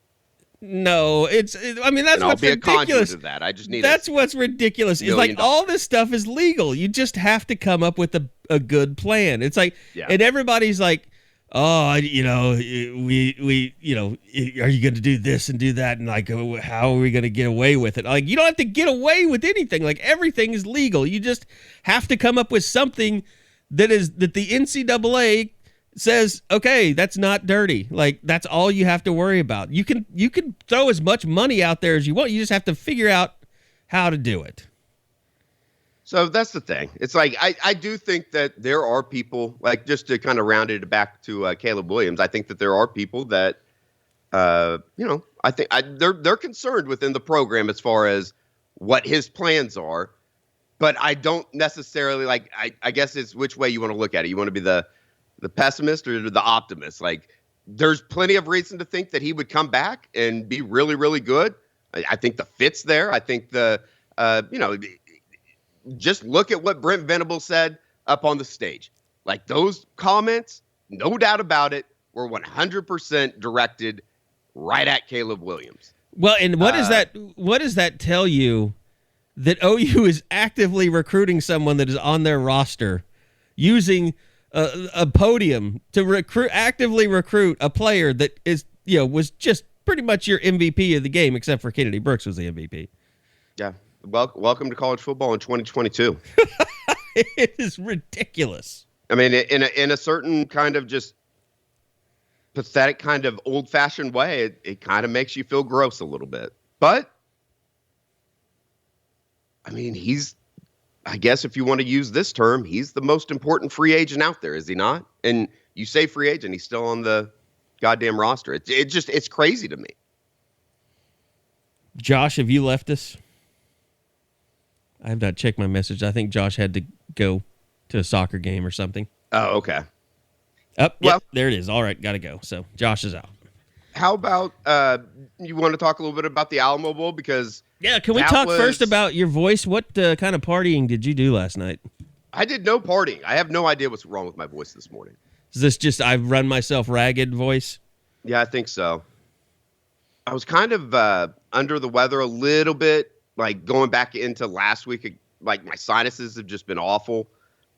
No, that's what's ridiculous. Of that. I just need that's what's ridiculous. It's like all this stuff is legal. You just have to come up with a good plan. It's like, and everybody's like, oh, you know, we you know, are you going to do this and do that? And like, how are we going to get away with it? Like, you don't have to get away with anything. Like, everything is legal. You just have to come up with something that the NCAA says, okay, that's not dirty. Like, that's all you have to worry about. You can throw as much money out there as you want. You just have to figure out how to do it. So that's the thing. It's like, I do think that there are people, like, just to kind of round it back to Caleb Williams, I think that there are people that, you know, I think they're concerned within the program as far as what his plans are. But I don't necessarily, like, I guess it's which way you want to look at it. You want to be the pessimist or the optimist? Like, there's plenty of reason to think that he would come back and be really, really good. I think the fit's there. I think you know, just look at what Brent Venables said up on the stage. Like, those comments, no doubt about it, were 100% directed right at Caleb Williams. Well, and what does that tell you? That OU is actively recruiting someone that is on their roster, using a podium to actively recruit a player that is, you know, was just pretty much your MVP of the game, except for Kennedy Brooks was the MVP. Yeah. Welcome to college football in 2022. It is ridiculous. I mean, in a certain kind of just pathetic kind of old-fashioned way, it kind of makes you feel gross a little bit. But, I mean, I guess if you want to use this term, he's the most important free agent out there, is he not? And you say free agent, he's still on the goddamn roster. It's crazy to me. Josh, have you left us? I have not checked my message. I think Josh had to go to a soccer game or something. Oh, okay. Yep, there it is. All right, got to go. So Josh is out. How about you want to talk a little bit about the Alamo Bowl? Because can we talk first about your voice? What kind of partying did you do last night? I did no partying. I have no idea what's wrong with my voice this morning. Is this just I've run myself ragged voice? Yeah, I think so. I was kind of under the weather a little bit, like going back into last week. Like, my sinuses have just been awful.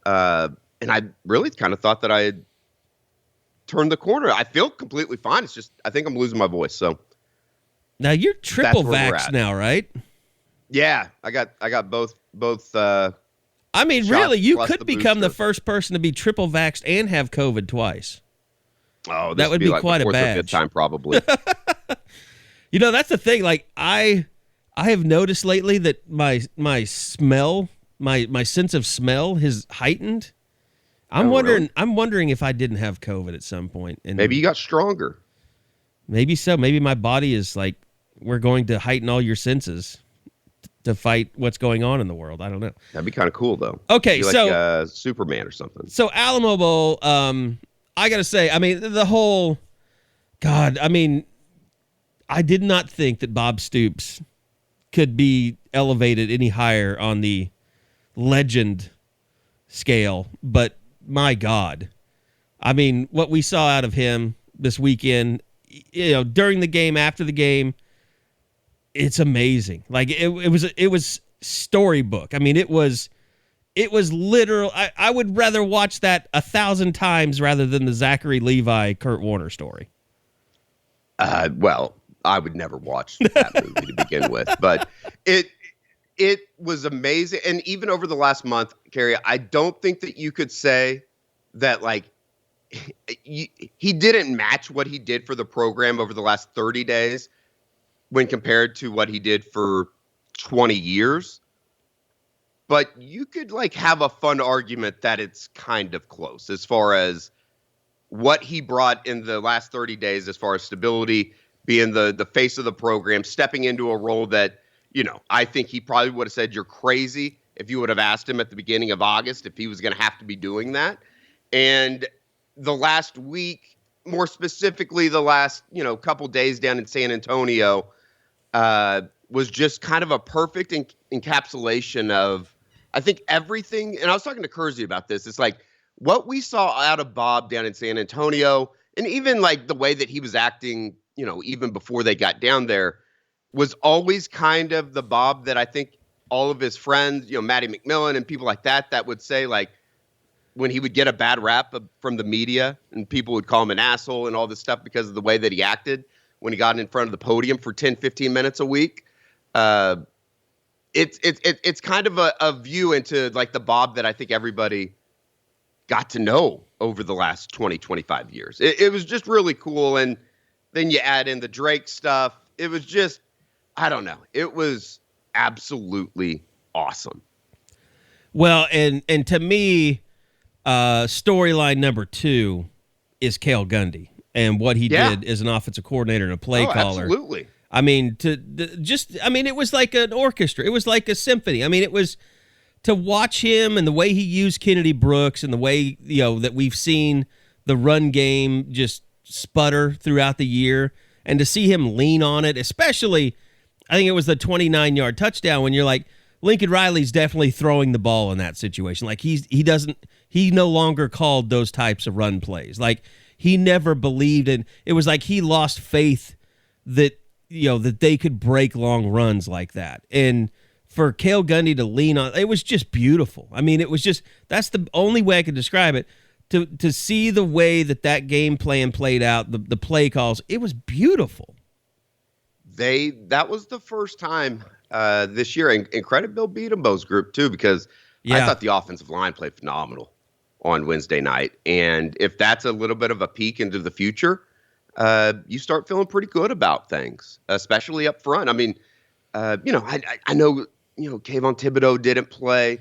And I really kind of thought that I had turned the corner. I feel completely fine. It's just I think I'm losing my voice. So now you're triple vaxxed now, right? Yeah, I got both. I mean, really, you could become the first person to be triple vaxxed and have COVID twice. Oh, that would be like quite a badge. Time, probably. You know, that's the thing. Like, I have noticed lately that my smell, my sense of smell has heightened. I'm wondering if I didn't have COVID at some point. And maybe you got stronger. Maybe so. Maybe my body is like, we're going to heighten all your senses to fight what's going on in the world. I don't know. That'd be kind of cool, though. Okay, like Superman or something. So Alamo Bowl, I got to say, I mean, I did not think that Bob Stoops could be elevated any higher on the legend scale, but my God. I mean, what we saw out of him this weekend, you know, during the game, after the game, it's amazing. Like, it was storybook. I mean, it was literal. I would rather watch that 1,000 times rather than the Zachary Levi, Kurt Warner story. Well, I would never watch that movie to begin with, but it was amazing. And even over the last month, Carey, I don't think that you could say that, like, he didn't match what he did for the program over the last 30 days when compared to what he did for 20 years. But you could, like, have a fun argument that it's kind of close as far as what he brought in the last 30 days, as far as stability, being the face of the program, stepping into a role that, you know, I think he probably would have said you're crazy if you would have asked him at the beginning of August if he was going to have to be doing that. And the last week, more specifically the last, couple days down in San Antonio, was just kind of a perfect encapsulation of, I think, everything. And I was talking to Kersey about this. It's like what we saw out of Bob down in San Antonio, and even like the way that he was acting, even before they got down there, was always kind of the Bob that I think all of his friends, Matty McMillan and people like that would say, like, when he would get a bad rap from the media and people would call him an asshole and all this stuff because of the way that he acted when he got in front of the podium for 10, 15 minutes a week. It's kind of a view into like the Bob that I think everybody got to know over the last 20, 25 years. It was just really cool. And then you add in the Drake stuff. It was just, I don't know. It was absolutely awesome. Well, and to me, storyline number 2 is Cale Gundy and what he did as an offensive coordinator and a play caller. Absolutely. I mean, it was like an orchestra. It was like a symphony. I mean, it was to watch him and the way he used Kennedy Brooks and the way, that we've seen the run game just sputter throughout the year, and to see him lean on it, especially, I think it was the 29-yard touchdown when you're like, Lincoln Riley's definitely throwing the ball in that situation. Like he no longer called those types of run plays. Like he never believed in, it was like he lost faith that, that they could break long runs like that. And for Cale Gundy to lean on, it was just beautiful. I mean, it was just, that's the only way I could describe it. To see the way that game plan played out, the play calls, it was beautiful. That was the first time this year, and credit Bill Beatembo's group too, because I thought the offensive line played phenomenal on Wednesday night. And if that's a little bit of a peek into the future, you start feeling pretty good about things, especially up front. I mean, I know, Kayvon Thibodeau didn't play,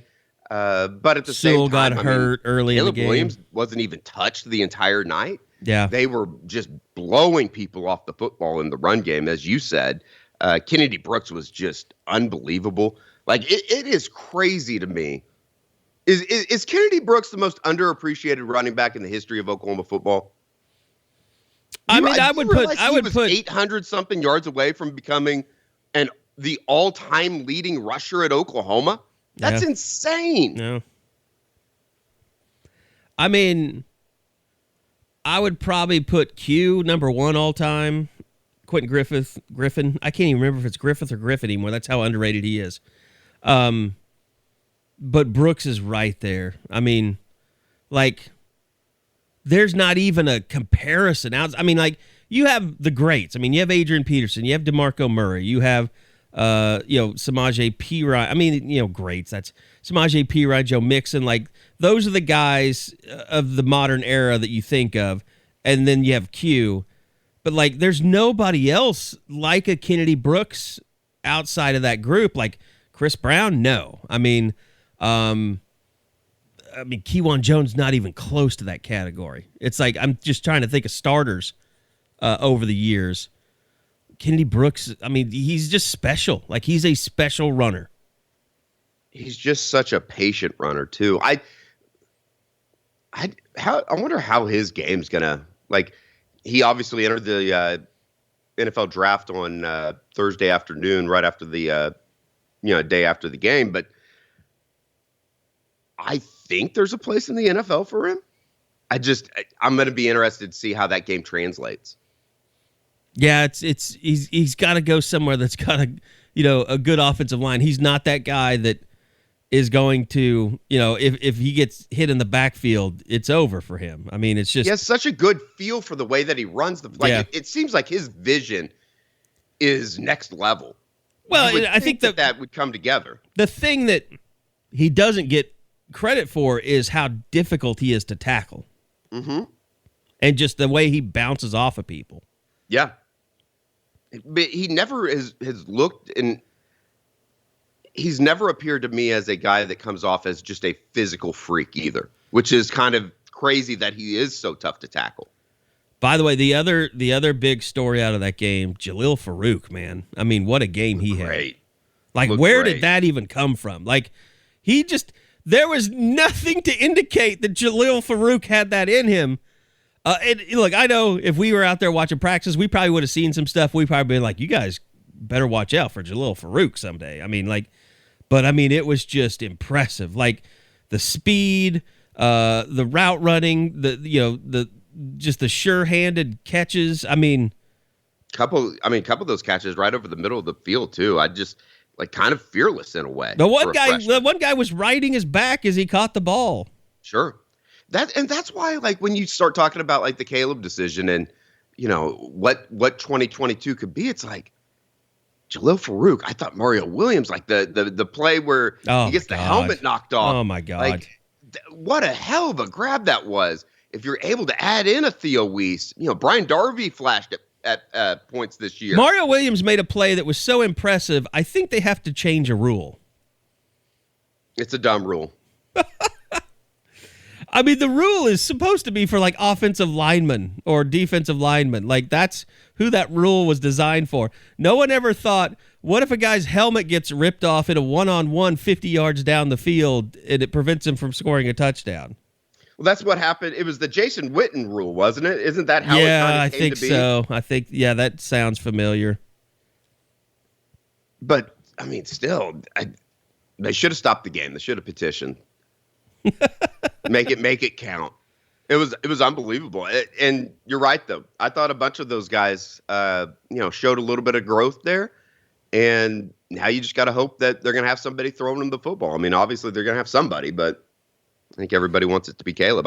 but at the same time, got hurt early in the game. Williams wasn't even touched the entire night. Yeah. They were just blowing people off the football in the run game, as you said. Kennedy Brooks was just unbelievable. Like, it is crazy to me. Is Kennedy Brooks the most underappreciated running back in the history of Oklahoma football? I would put 800 something yards away from becoming the all-time leading rusher at Oklahoma. That's insane. No. I mean, I would probably put Q number 1 all time. Quentin Griffin. I can't even remember if it's Griffith or Griffin anymore. That's how underrated he is. But Brooks is right there. I mean, like, there's not even a comparison. I mean, like, you have the greats. I mean, you have Adrian Peterson. You have DeMarco Murray. You have, Samaje Perine. I mean, greats. That's Samaje Perine, Joe Mixon. Like, those are the guys of the modern era that you think of. And then you have Q. But, like, there's nobody else like a Kennedy Brooks outside of that group. Like, Chris Brown, no. I mean, Kewan Jones not even close to that category. It's like I'm just trying to think of starters over the years. Kennedy Brooks, I mean, he's just special. Like, he's a special runner. He's just such a patient runner, too. I wonder how his game's gonna, like, he obviously entered the NFL draft on Thursday afternoon, right after the day after the game. But I think there's a place in the NFL for him. I'm going to be interested to see how that game translates. Yeah, he's got to go somewhere that's got a good offensive line. He's not that guy that is going to, if he gets hit in the backfield, it's over for him. I mean, it's just... He has such a good feel for the way that he runs. It seems like his vision is next level. Well, I think that would come together. The thing that he doesn't get credit for is how difficult he is to tackle. Mm-hmm. And just the way he bounces off of people. Yeah. But he never has looked, and he's never appeared to me as a guy that comes off as just a physical freak either, which is kind of crazy that he is so tough to tackle. By the way, the other big story out of that game, Jalil Farouk, man. I mean, what a game he had. Like, where did that even come from? Like, he just, There was nothing to indicate that Jalil Farouk had that in him. And look, I know if we were out there watching practice, we probably would have seen some stuff. We probably been like, you guys better watch out for Jalil Farouk someday. It was just impressive. Like the speed, the route running, the sure-handed catches. Couple of those catches right over the middle of the field too. I just kind of fearless in a way. The one guy was riding his back as he caught the ball. Sure. That's why when you start talking about the Caleb decision and what 2022 could be, it's like Jalil Farouk. I thought Mario Williams, the play where he gets the helmet knocked off. Oh my God. What a hell of a grab that was. If you're able to add in a Theo Weiss, Brian Darby flashed at points this year. Mario Williams made a play that was so impressive, I think they have to change a rule. It's a dumb rule. The rule is supposed to be for offensive linemen or defensive linemen. That's who that rule was designed for. No one ever thought, what if a guy's helmet gets ripped off in a one-on-one 50 yards down the field and it prevents him from scoring a touchdown? Well, that's what happened. It was the Jason Witten rule, wasn't it? Isn't that how it I came think to be? so. I think, that sounds familiar. But, still, they should have stopped the game. They should have petitioned. Make it count. It was unbelievable. And you're right, though. I thought a bunch of those guys, showed a little bit of growth there. And now you just got to hope that they're going to have somebody throwing them the football. Obviously they're going to have somebody, but I think everybody wants it to be Caleb.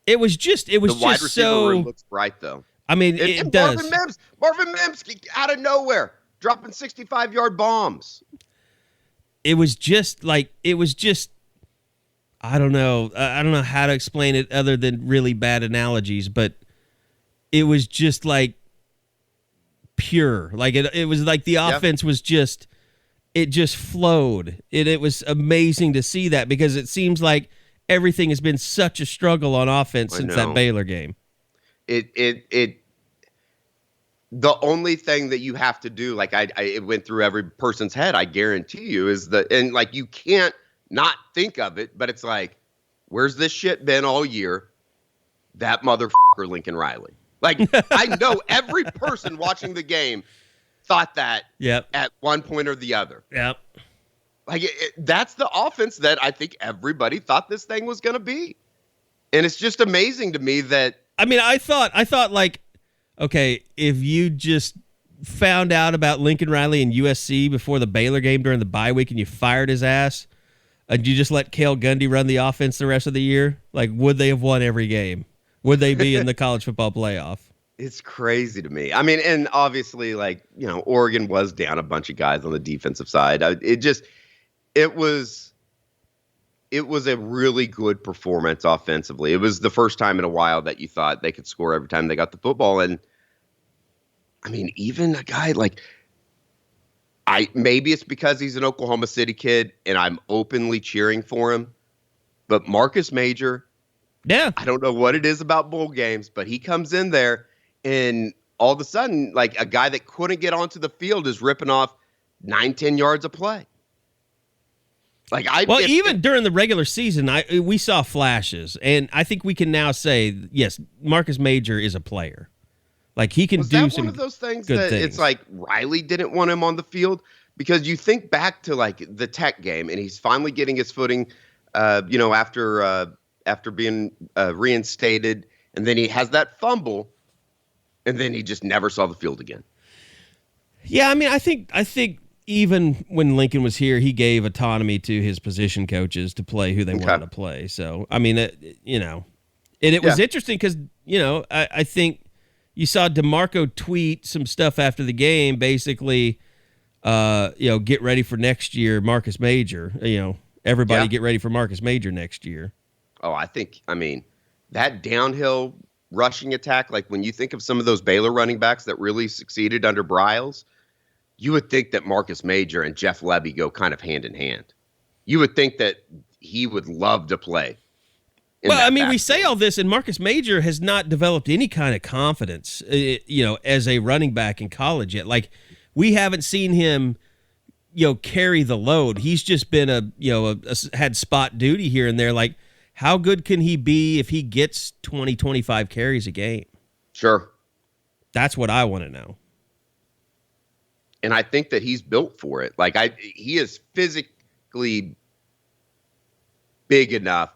It was the wide just receiver so. room looks bright, thow. It does. Marvin Mims out of nowhere dropping 65-yard bombs. It was just. I don't know. I don't know how to explain it other than really bad analogies, but it was just pure. It was the offense was just. It just flowed. It was amazing to see that because it seems like everything has been such a struggle on offense since that Baylor game. The only thing that you have to do, it went through every person's head, I guarantee you, is you can't not think of it, but it's where's this shit been all year? That motherfucker Lincoln Riley. I know every person watching the game thought that at one point or the other. Yep. That's the offense that I think everybody thought this thing was going to be. And it's just amazing to me that. I thought okay, if you just found out about Lincoln Riley and USC before the Baylor game during the bye week and you fired his ass, and you just let Cale Gundy run the offense the rest of the year, would they have won every game? Would they be in the college football playoff? It's crazy to me. And obviously, Oregon was down a bunch of guys on the defensive side. It was a really good performance offensively. It was the first time in a while that you thought they could score every time they got the football. And even a guy maybe it's because he's an Oklahoma City kid and I'm openly cheering for him, but Marcus Major, I don't know what it is about bowl games, but he comes in there and all of a sudden, a guy that couldn't get onto the field is ripping off 9-10 yards of play. Even during the regular season, we saw flashes, and I think we can now say, yes, Marcus Major is a player. He can do some. Was that one of those things good that things. It's Riley didn't want him on the field? Because you think back to the Tech game, and he's finally getting his footing, after being reinstated, and then he has that fumble, and then he just never saw the field again. Yeah, I think even when Lincoln was here, he gave autonomy to his position coaches to play who they wanted to play. So, it was interesting because, I think you saw DeMarco tweet some stuff after the game, basically, get ready for next year, Marcus Major. Everybody get ready for Marcus Major next year. Oh, I think, that downhill rushing attack, when you think of some of those Baylor running backs that really succeeded under Briles, you would think that Marcus Major and Jeff Lebby go kind of hand in hand. You would think that he would love to play. We say all this, and Marcus Major has not developed any kind of confidence, as a running back in college yet. We haven't seen him carry the load. He's just been had spot duty here and there. Like, how good can he be if he gets 20, 25 carries a game? Sure. That's what I want to know. And I think that he's built for it. Like, he is physically big enough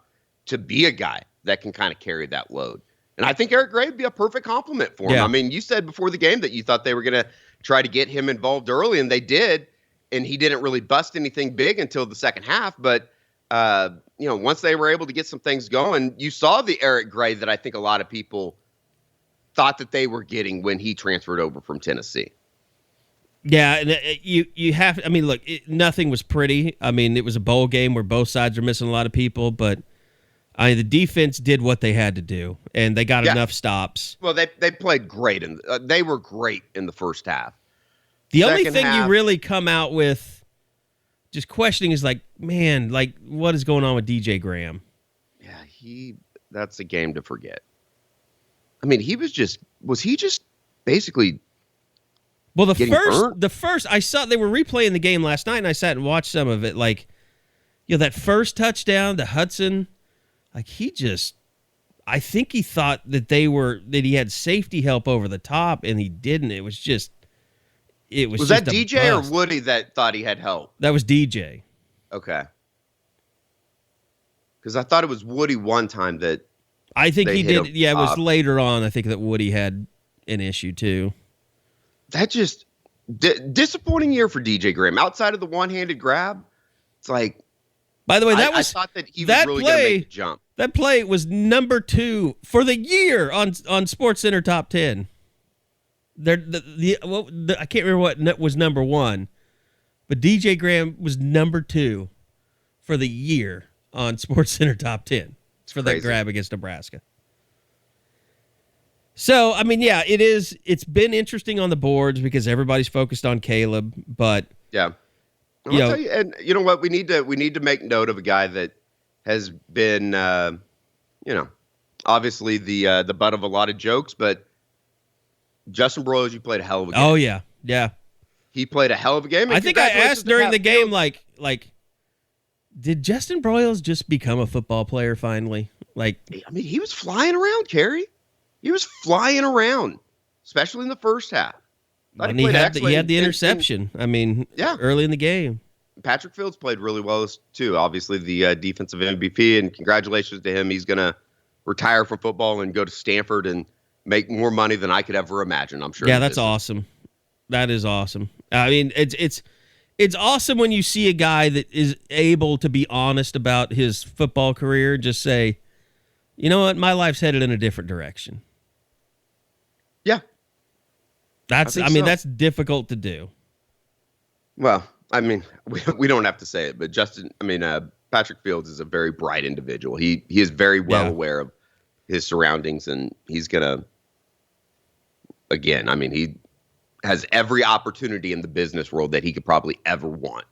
to be a guy that can kind of carry that load. And I think Eric Gray would be a perfect compliment for him. Yeah. I mean, you said before the game that you thought they were going to try to get him involved early, and they did. And he didn't really bust anything big until the second half. But, once they were able to get some things going, you saw the Eric Gray that I think a lot of people thought that they were getting when he transferred over from Tennessee. Yeah, and you have. I mean, look, nothing was pretty. I mean, it was a bowl game where both sides are missing a lot of people, but the defense did what they had to do, and they got enough stops. Well, they played great, and they were great in the first half. The only thing you really come out with just questioning is like, man, like what is going on with DJ Graham? Yeah, that's a game to forget. I mean, was he just basically. Well, the first I saw they were replaying the game last night, and I sat and watched some of it. Like, that first touchdown to Hudson, like I think he thought that he had safety help over the top, and he didn't. It was just that DJ or Woody that thought he had help? That was DJ. Okay, because I thought it was Woody one time that I think he did. Yeah, it was later on. I think that Woody had an issue too. That just disappointing year for DJ Graham. Outside of the one-handed grab, it's like. By the way, I thought that he was really going to make the jump. That play was number 2 for the year on SportsCenter Top 10. I can't remember what was number 1, but DJ Graham was number 2 for the year on SportsCenter Top 10 for that grab against Nebraska. So, I mean, yeah, it's been interesting on the boards because everybody's focused on Caleb, but yeah. I'll tell you, and you know what? We need to make note of a guy that has been, obviously the butt of a lot of jokes, but Justin Broyles, you played a hell of a game. Oh yeah, yeah. He played a hell of a game. I think I asked during the game, like, did Justin Broyles just become a football player finally? Like, I mean, he was flying around, Carey. He was flying around, especially in the first half. And he had the interception. Early in the game. Patrick Fields played really well too. Obviously, the defensive MVP, and congratulations to him. He's going to retire from football and go to Stanford and make more money than I could ever imagine. I'm sure. Yeah, that's awesome. That is awesome. I mean, it's awesome when you see a guy that is able to be honest about his football career. Just say, you know what, my life's headed in a different direction. Yeah. That's difficult to do. Well, I mean, we don't have to say it, but Patrick Fields is a very bright individual. He is very well aware of his surroundings, and he's gonna. Again, I mean, he has every opportunity in the business world that he could probably ever want,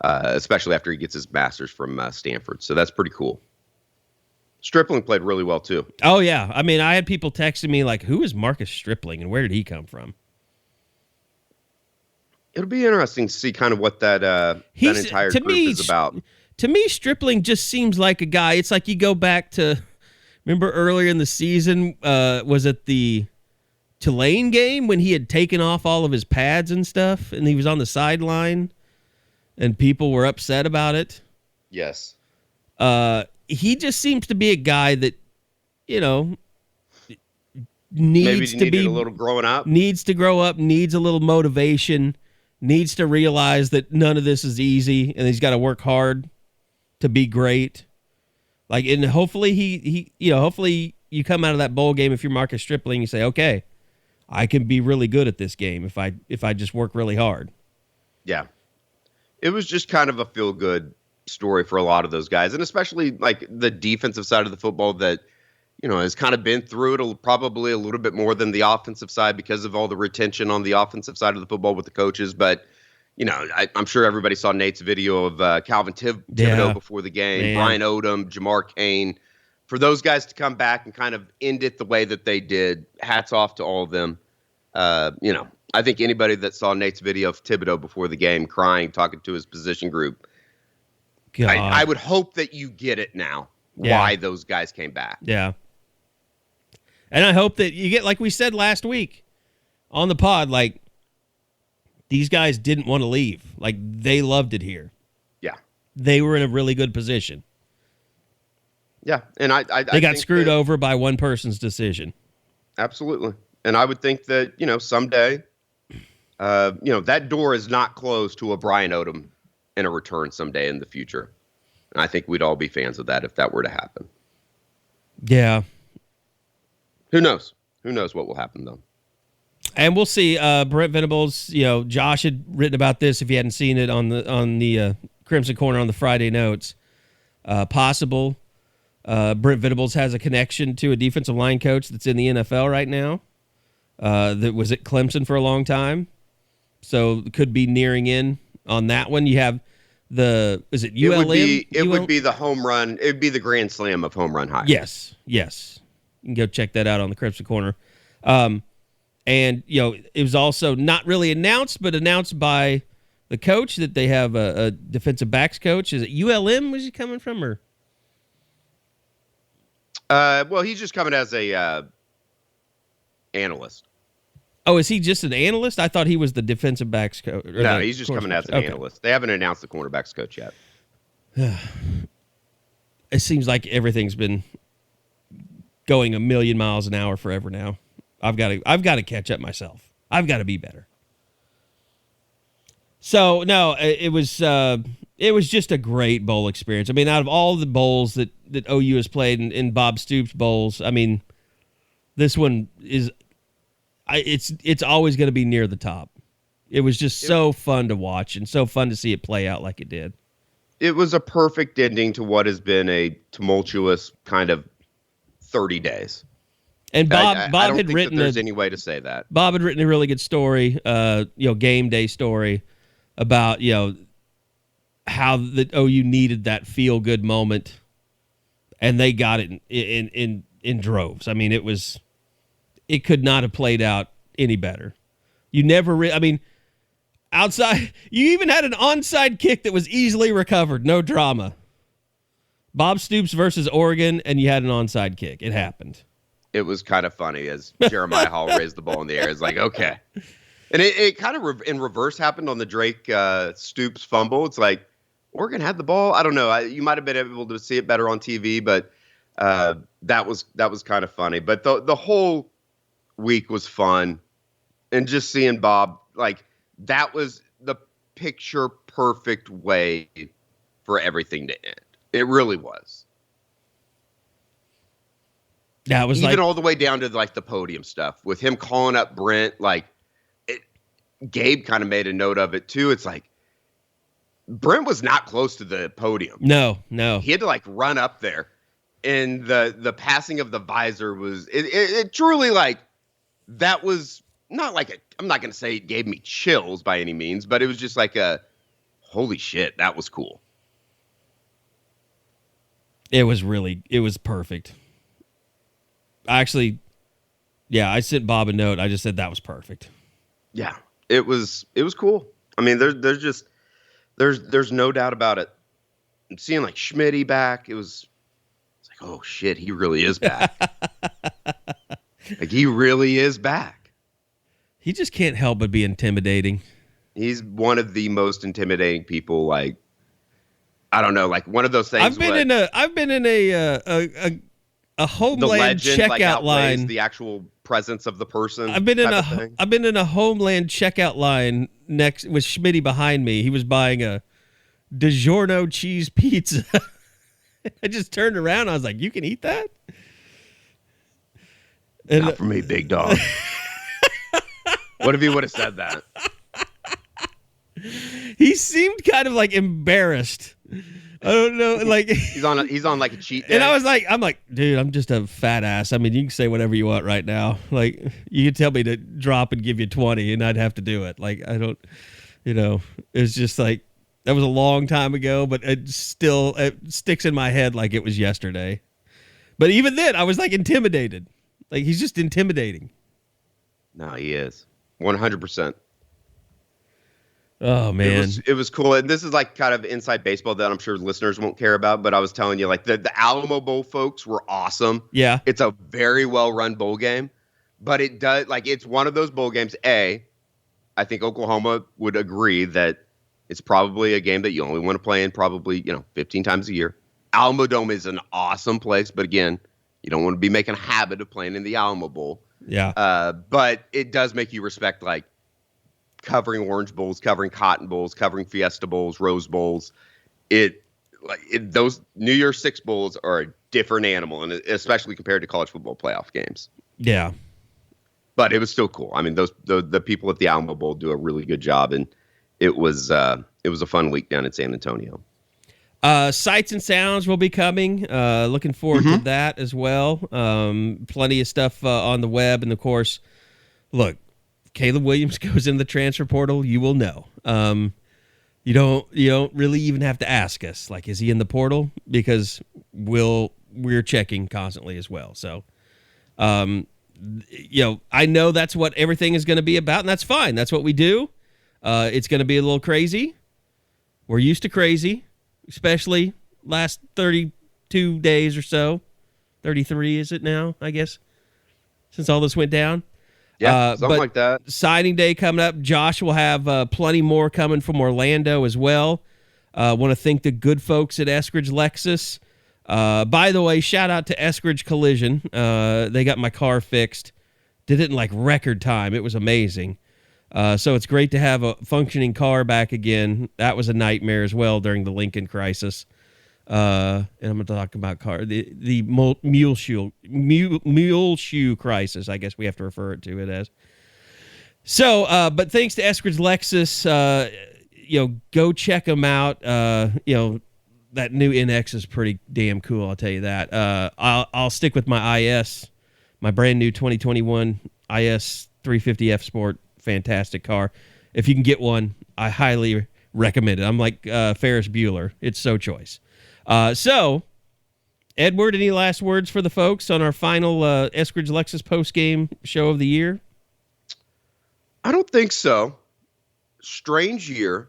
especially after he gets his master's from Stanford. So that's pretty cool. Stripling played really well, too. Oh, yeah. I mean, I had people texting me like, who is Marcus Stripling and where did he come from? it'll be interesting to see kind of what that entire group is about. To me, Stripling just seems like a guy. It's like you go back to, remember earlier in the season, was it the Tulane game when he had taken off all of his pads and stuff, and he was on the sideline, and people were upset about it? Yes. He just seems to be a guy that, you know, needs to be a little growing up. Needs to grow up, needs a little motivation, needs to realize that none of this is easy, and he's got to work hard to be great. Like, and hopefully he hopefully you come out of that bowl game, if you're Marcus Stripling, you say, okay, I can be really good at this game if I just work really hard. Yeah. It was just kind of a feel-good story for a lot of those guys, and especially like the defensive side of the football that, you know, has kind of been through it probably a little bit more than the offensive side because of all the retention on the offensive side of the football with the coaches. But, you know, I'm sure everybody saw Nate's video of Calvin Thibodeau before the game, man. Brian Odom, Jamar Cain. For those guys to come back and kind of end it the way that they did, hats off to all of them. You know, I think anybody that saw Nate's video of Thibodeau before the game, crying, talking to his position group, I would hope that you get it now. Yeah. Why those guys came back. Yeah. And I hope that you get, like we said last week on the pod, like, these guys didn't want to leave. Like, they loved it here. Yeah. They were in a really good position. Yeah. And I they got think screwed over by one person's decision. Absolutely. And I would think that, someday, that door is not closed to a Brian Odom in a return someday in the future. And I think we'd all be fans of that if that were to happen. Yeah. Who knows? Who knows what will happen, though? And we'll see. Brent Venables, Josh had written about this if you hadn't seen it on the Crimson Corner on the Friday notes. Possible. Brent Venables has a connection to a defensive line coach that's in the NFL right now. That was at Clemson for a long time. So could be nearing in on that one. You have is it ULM? It would be the home run. It would be the grand slam of home run hires. Yes. You can go check that out on the Crimson Corner. And, it was also not really announced, but announced by the coach that they have a defensive backs coach. Is it ULM? Was he coming from, or? Well, he's just coming as a analyst. Oh, is he just an analyst? I thought he was the defensive backs coach. No, he's just coming as an analyst. They haven't announced the cornerbacks coach yet. It seems like everything's been going a million miles an hour forever now. I've got to catch up myself. I've got to be better. So no, it was just a great bowl experience. I mean, out of all the bowls that OU has played in Bob Stoops bowls, I mean, this one is. It's always going to be near the top. It was just so fun to watch and so fun to see it play out like it did. It was a perfect ending to what has been a tumultuous kind of 30 days. And Bob I don't had think written that there's any way to say that. Bob had written a really good story, game day story about, how the OU needed that feel good moment, and they got it in droves. I mean, it could not have played out any better. You never, outside, you even had an onside kick that was easily recovered, no drama. Bob Stoops versus Oregon, and you had an onside kick. It happened. It was kind of funny as Jeremiah Hall raised the ball in the air. It's like, okay. And it kind of in reverse happened on the Drake Stoops fumble. It's like, Oregon had the ball. I don't know. You might have been able to see it better on TV, but that was kind of funny. But the whole week was fun. And just seeing Bob, like, that was the picture perfect way for everything to end. It really was. Yeah, it was even all the way down to like the podium stuff with him calling up Brent. Like, Gabe kind of made a note of it too. It's like Brent was not close to the podium. No. He had to like run up there, and the passing of the visor was it truly like that was not like I'm not going to say it gave me chills by any means, but it was just like a holy shit, that was cool. It was perfect. I sent Bob a note. I just said that was perfect. Yeah, it was cool. I mean, there's no doubt about it. I'm seeing like Schmitty back. It's like, oh shit, he really is back. Like, he really is back. He just can't help but be intimidating. He's one of the most intimidating people. Like, I don't know, like one of those things. I've been in a Homeland checkout line. The actual presence of the person. I've been in a Homeland checkout line next with Schmitty behind me. He was buying a DiGiorno cheese pizza. I just turned around. I was like, "You can eat that?" And, not for me, big dog. What if he would have said that? He seemed kind of like embarrassed. I don't know, like he's on like a cheat day. And I'm like, dude, I'm just a fat ass. I mean, you can say whatever you want right now. Like, you can tell me to drop and give you 20, and I'd have to do it. Like, I don't, it's just like that was a long time ago, but it sticks in my head like it was yesterday. But even then, I was like intimidated. Like, he's just intimidating. No, he is. 100%. Oh man, it was cool. And this is like kind of inside baseball that I'm sure listeners won't care about, but I was telling you, like the Alamo Bowl folks were awesome. Yeah. It's a very well run bowl game, but it does, like, it's one of those bowl games. I think Oklahoma would agree that it's probably a game that you only want to play in probably, 15 times a year. Alamo Dome is an awesome place, but again, you don't want to be making a habit of playing in the Alamo Bowl. Yeah. But it does make you respect, like, covering Orange Bowls, covering Cotton Bowls, covering Fiesta Bowls, Rose Bowls. Those New Year's Six Bowls are a different animal, and especially compared to college football playoff games. Yeah. But it was still cool. I mean, the people at the Alamo Bowl do a really good job, and it was a fun week down in San Antonio. Sights and sounds will be coming. Looking forward to that as well. Plenty of stuff on the web, and of course, look, Caleb Williams goes in the transfer portal, you will know. You don't really even have to ask us, like, is he in the portal? Because we're checking constantly as well. So, I know that's what everything is going to be about, and that's fine. That's what we do. It's going to be a little crazy. We're used to crazy, especially last 32 days or so. 33 is it now, I guess, since all this went down. Yeah, something like that. Signing day coming up. Josh will have plenty more coming from Orlando as well. Want to thank the good folks at Eskridge Lexus. By the way, shout out to Eskridge Collision. They got my car fixed. Did it in like record time. It was amazing. So it's great to have a functioning car back again. That was a nightmare as well during the Lincoln crisis. And I'm going to talk about the mule shoe crisis, I guess we have to refer to it as. So, but thanks to Eskridge Lexus, go check them out. That new NX is pretty damn cool, I'll tell you that. I'll stick with my IS, my brand new 2021 IS 350F Sport. Fantastic car. If you can get one, I highly recommend it. I'm like Ferris Bueller. It's so choice. So, Edward, any last words for the folks on our final Eskridge Lexus post-game show of the year? I don't think so. Strange year.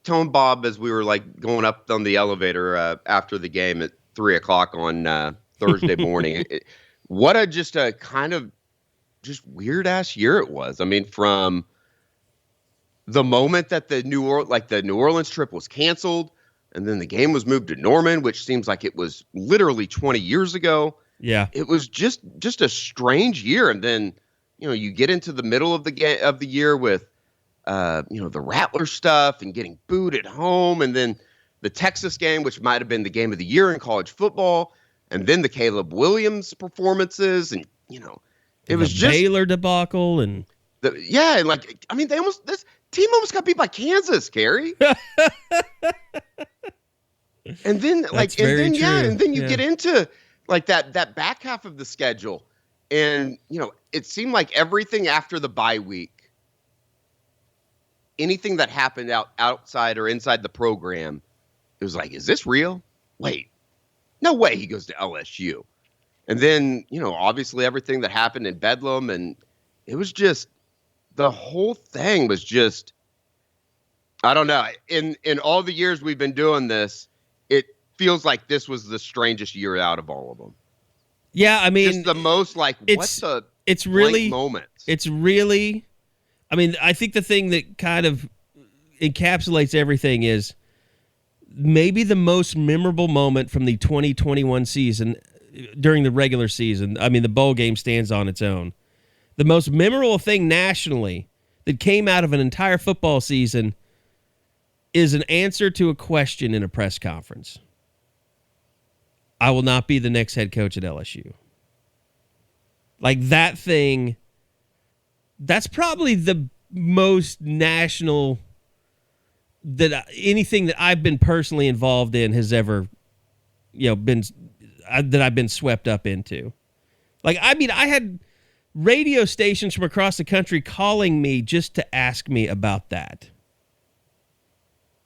Telling Bob as we were like going up on the elevator after the game at 3:00 on Thursday morning. What a kind of weird ass year it was. I mean, from the moment that the New Orleans trip was canceled, and then the game was moved to Norman, which seems like it was literally 20 years ago. Yeah, it was just a strange year. And then you get into the middle of the year with the Rattler stuff and getting booed at home, and then the Texas game, which might have been the game of the year in college football, and then the Caleb Williams performances, and it was just Baylor debacle, and this team almost got beat by Kansas, Carey. And then you get into like that back half of the schedule, and it seemed like everything after the bye week, anything that happened outside or inside the program, it was like, is this real? Wait, no way he goes to LSU. And then, obviously everything that happened in Bedlam, and it was just, the whole thing was just, I don't know. In all the years we've been doing this, it feels like this was the strangest year out of all of them. Yeah, I mean, just the most like, it's really moment. It's really, I mean, I think the thing that kind of encapsulates everything is maybe the most memorable moment from the 2021 season during the regular season. I mean, the bowl game stands on its own. The most memorable thing nationally that came out of an entire football season is an answer to a question in a press conference. I will not be the next head coach at LSU. Like that thing, that's probably the most national that anything that I've been personally involved in has ever, been that I've been swept up into. Like, I mean, I had radio stations from across the country calling me just to ask me about that.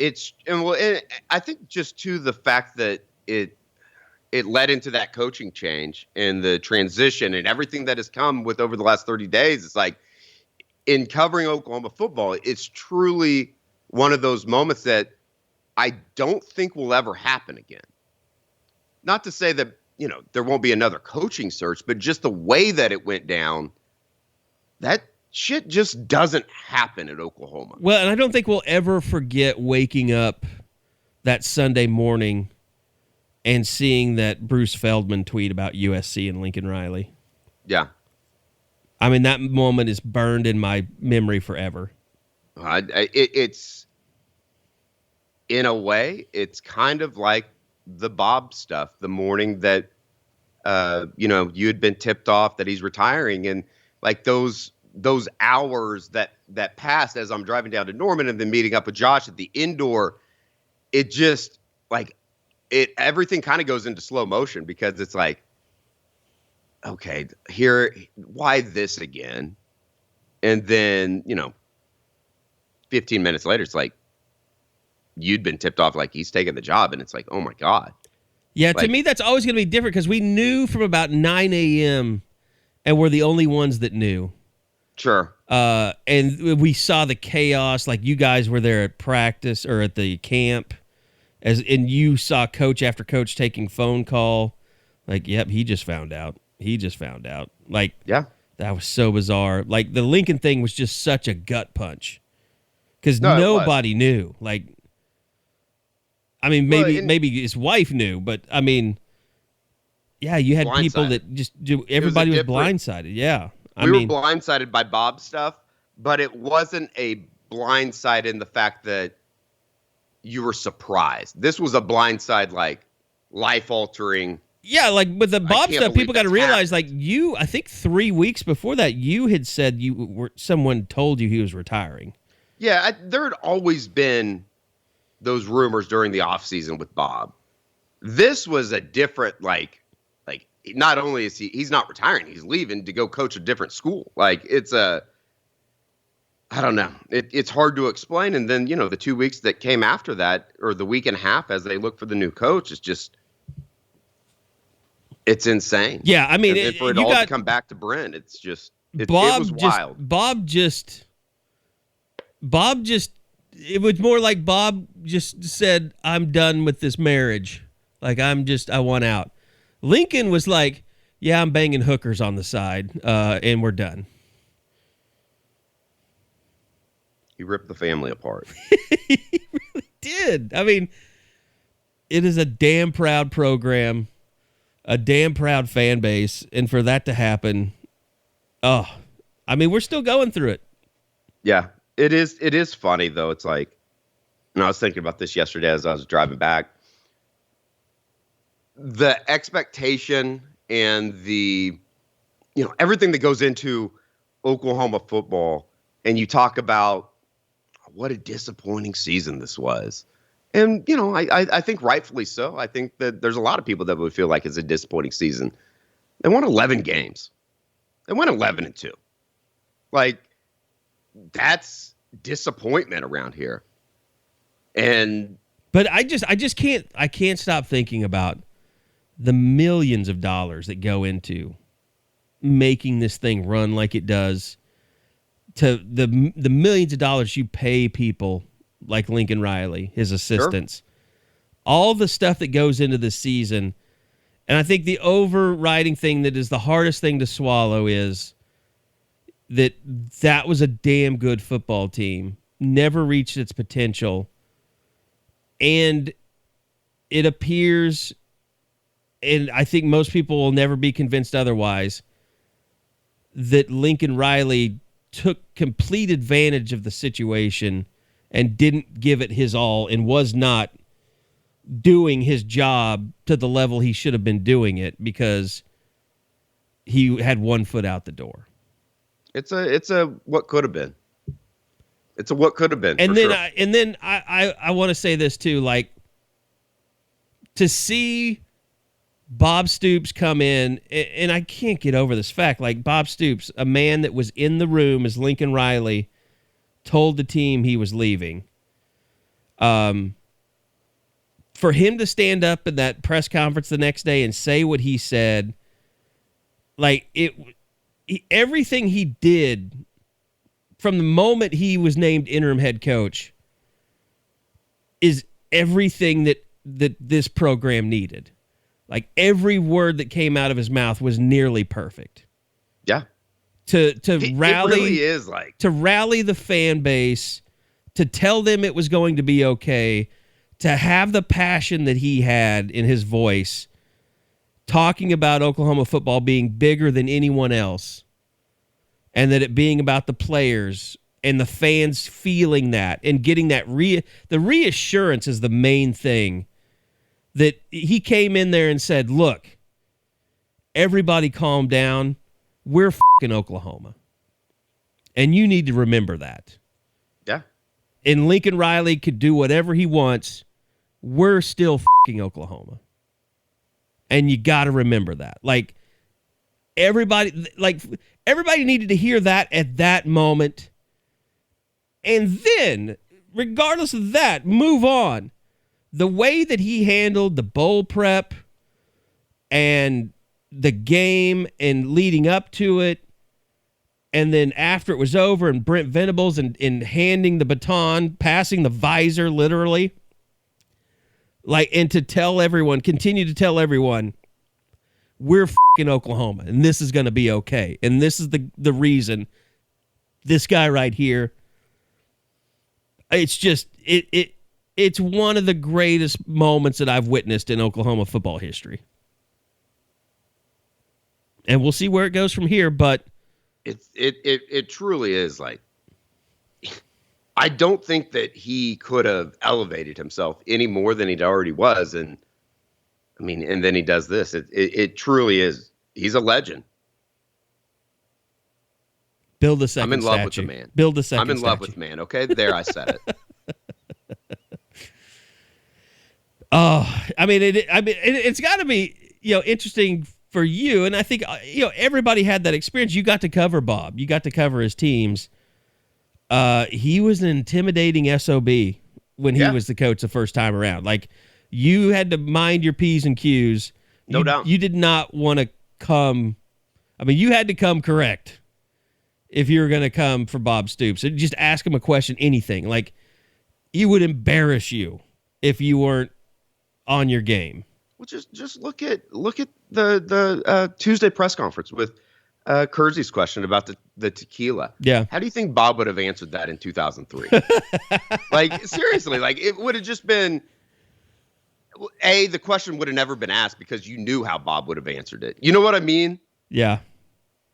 And I think just to the fact that it led into that coaching change and the transition and everything that has come with over the last 30 days. It's like, in covering Oklahoma football, it's truly one of those moments that I don't think will ever happen again. Not to say that, there won't be another coaching search, but just the way that it went down, that shit just doesn't happen at Oklahoma. Well, and I don't think we'll ever forget waking up that Sunday morning and seeing that Bruce Feldman tweet about USC and Lincoln Riley. Yeah. I mean, that moment is burned in my memory forever. It's, in a way, it's kind of like the Bob stuff, the morning that, you had been tipped off that he's retiring. And like those hours that passed as I'm driving down to Norman and then meeting up with Josh at the indoor, it just everything kind of goes into slow motion because it's like, okay, why this again? And then, 15 minutes later, it's like, you'd been tipped off like he's taking the job. And it's like, oh my God. Yeah, to me, that's always going to be different because we knew from about 9 a.m. and we're the only ones that knew. Sure. And we saw the chaos. Like you guys were there at practice or at the camp, and you saw coach after coach taking phone call. Like, yep, he just found out. Like, yeah, that was so bizarre. Like the Lincoln thing was just such a gut punch because nobody knew. Like, I mean, maybe his wife knew, but I mean, yeah, you had people that just everybody was blindsided. Yeah. We were blindsided by Bob's stuff, but it wasn't a blindside in the fact that you were surprised. This was a blindside, like life-altering. Yeah, like with the Bob stuff, people got to realize, like I think 3 weeks before that, you had said someone told you he was retiring. Yeah, there had always been those rumors during the offseason with Bob. This was a different, like not only is he's not retiring, he's leaving to go coach a different school. Like I don't know. It's hard to explain. And then, the 2 weeks that came after that, or the week and a half as they look for the new coach, it's insane. Yeah, I mean, and for it all to come back to Brent, it was wild. Bob just, it was more like Bob just said, I'm done with this marriage. Like, I want out. Lincoln was like, yeah, I'm banging hookers on the side, and we're done. He ripped the family apart. He really did. I mean, it is a damn proud program, a damn proud fan base, and for that to happen, I mean, we're still going through it. Yeah, it is funny, though. It's like, and I was thinking about this yesterday as I was driving back. The expectation and the, everything that goes into Oklahoma football, and you talk about what a disappointing season this was. And, I think rightfully so. I think that there's a lot of people that would feel like it's a disappointing season. They won 11 games. They went 11-2. Like, that's disappointment around here. But I can't stop thinking about the millions of dollars that go into making this thing run like it does, to the millions of dollars you pay people like Lincoln Riley, his assistants, all the stuff that goes into the season. And I think the overriding thing that is the hardest thing to swallow is that was a damn good football team, never reached its potential. And it appears, and I think most people will never be convinced otherwise, that Lincoln Riley took complete advantage of the situation and didn't give it his all and was not doing his job to the level he should have been doing it because he had one foot out the door. It's a what could have been. It's a what could have been. And then I want to say this too, like, to see Bob Stoops come in, and I can't get over this fact, like Bob Stoops, a man that was in the room as Lincoln Riley told the team he was leaving. For him to stand up in that press conference the next day and say what he said, like everything he did from the moment he was named interim head coach is everything that this program needed. Like every word that came out of his mouth was nearly perfect. Yeah. To rally, it really is like to rally the fan base, to tell them it was going to be okay, to have the passion that he had in his voice, talking about Oklahoma football being bigger than anyone else, and that it being about the players and the fans feeling that and getting that the reassurance is the main thing. That he came in there and said, look, everybody calm down. We're fucking Oklahoma. And you need to remember that. Yeah. And Lincoln Riley could do whatever he wants. We're still fucking Oklahoma. And you got to remember that. Like everybody needed to hear that at that moment. And then, regardless of that, move on. The way that he handled the bowl prep and the game and leading up to it, and then after it was over and Brent Venables and handing the baton, passing the visor literally, and to tell everyone, continue to tell everyone, we're fucking Oklahoma and this is going to be okay. And this is the reason. This guy right here, it's just, it's one of the greatest moments that I've witnessed in Oklahoma football history. And we'll see where it goes from here, but it truly is like, I don't think that he could have elevated himself any more than he'd already was. And I mean, and then he does this. It truly is. He's a legend. Build a second I'm in love statue. with the man. Build a second I'm in love statue. with man. Okay, there I said it. Oh, I mean, it's got to be, interesting for you. And I think, everybody had that experience. You got to cover Bob. You got to cover his teams. He was an intimidating SOB when he was the coach the first time around. Like, you had to mind your P's and Q's. No doubt. You did not want to come. I mean, you had to come correct if you were going to come for Bob Stoops. And just ask him a question, anything. Like, he would embarrass you if you weren't on your game. Well, just look at the Tuesday press conference with Kersey's question about the tequila. Yeah. How do you think Bob would have answered that in 2003? Like, seriously, like it would have just been, the question would have never been asked because you knew how Bob would have answered it. You know what I mean? Yeah.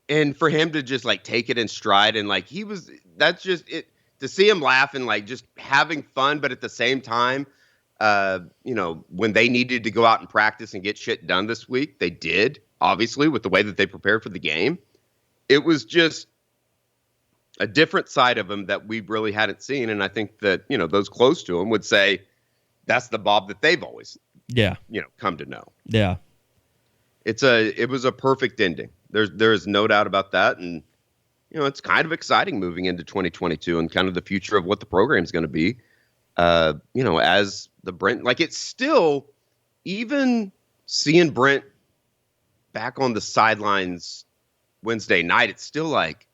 And for him to just like take it in stride and like that's just it, to see him laugh and like just having fun, but at the same time, when they needed to go out and practice and get shit done this week, they did, obviously, with the way that they prepared for the game. It was just a different side of him that we really hadn't seen. And I think that, those close to him would say that's the Bob that they've always, come to know. Yeah. It was a perfect ending. There's no doubt about that. And, it's kind of exciting moving into 2022 and kind of the future of what the program is going to be. As the Brent, like it's still, even seeing Brent back on the sidelines Wednesday night, it's still like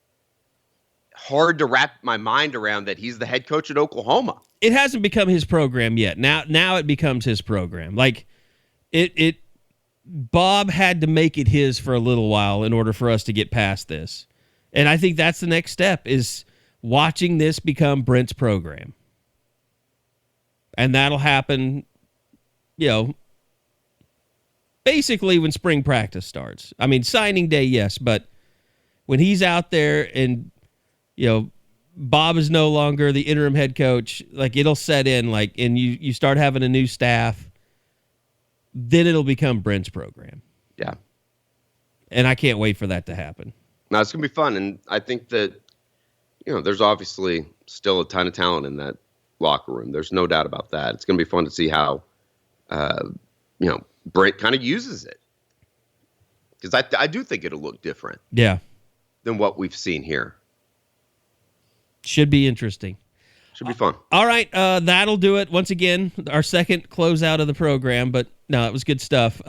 hard to wrap my mind around that he's the head coach at Oklahoma. It hasn't become his program yet. Now it becomes his program. Like Bob had to make it his for a little while in order for us to get past this. And I think that's the next step, is watching this become Brent's program. And that'll happen, basically when spring practice starts. I mean, signing day, yes, but when he's out there and, Bob is no longer the interim head coach, like it'll set in, like, and you start having a new staff, then it'll become Brent's program. Yeah. And I can't wait for that to happen. No, it's going to be fun. And I think that, there's obviously still a ton of talent in that locker room. There's no doubt about that. It's going to be fun to see how, Brent kind of uses it. Because I do think it'll look different. Yeah. Than what we've seen here. Should be interesting. Should be fun. All right. That'll do it. Once again, our second closeout of the program, but no, it was good stuff.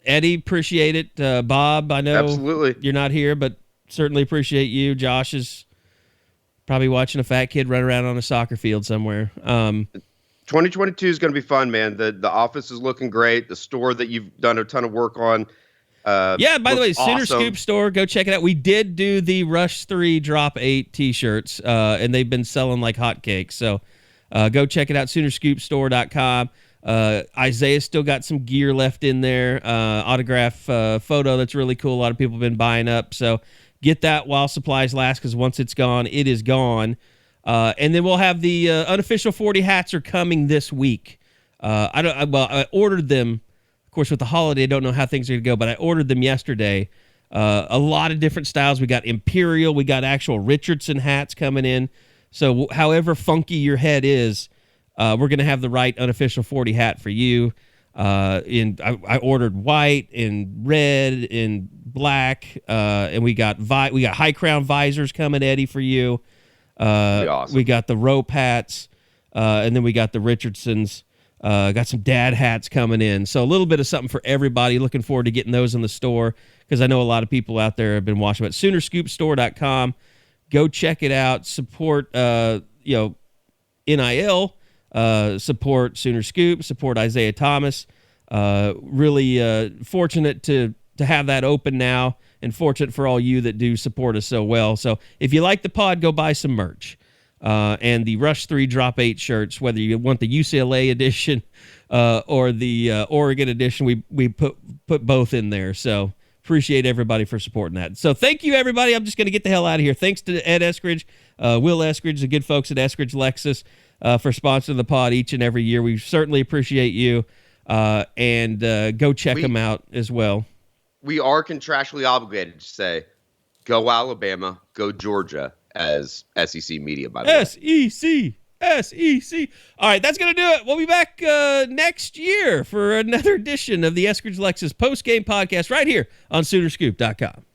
Eddie, appreciate it. Bob, I know Absolutely. you're not here, but certainly appreciate you. Josh is Probably watching a fat kid run around on a soccer field somewhere. 2022 is going to be fun, man. The office is looking great. The store that you've done a ton of work on. By the way, Sooner awesome. Scoop store, go check it out. We did do the Rush 3 Drop 8 t-shirts, and they've been selling like hotcakes. So go check it out, SoonerScoopStore.com. Isaiah's still got some gear left in there, autograph photo that's really cool. A lot of people have been buying up, so get that while supplies last, because once it's gone, it is gone. And then we'll have the unofficial 40 hats are coming this week. I ordered them. Of course, with the holiday, I don't know how things are going to go, but I ordered them yesterday. A lot of different styles. We got Imperial. We got actual Richardson hats coming in. So however funky your head is, we're going to have the right unofficial 40 hat for you. I ordered white and red and black, and we got high crown visors coming, Eddie, for you. Awesome. We got the rope hats, and then we got the Richardsons. Got some dad hats coming in. So a little bit of something for everybody. Looking forward to getting those in the store, because I know a lot of people out there have been watching. But SoonerScoopStore.com. Go check it out. Support, NIL. Support Sooner Scoop. Support Isaiah Thomas. Really fortunate to have that open now, and fortunate for all you that do support us so well. So if you like the pod, go buy some merch. And the Rush 3 Drop 8 shirts, whether you want the UCLA edition or the Oregon edition, we put both in there. So appreciate everybody for supporting that. So thank you, everybody. I'm just going to get the hell out of here. Thanks to Ed Eskridge, Will Eskridge, the good folks at Eskridge Lexus for sponsoring the pod each and every year. We certainly appreciate you. And go check them out as well. We are contractually obligated to say, go Alabama, go Georgia, as SEC media, by the way. SEC. All right, that's going to do it. We'll be back next year for another edition of the Eskridge Lexus post-game podcast right here on SoonerScoop.com.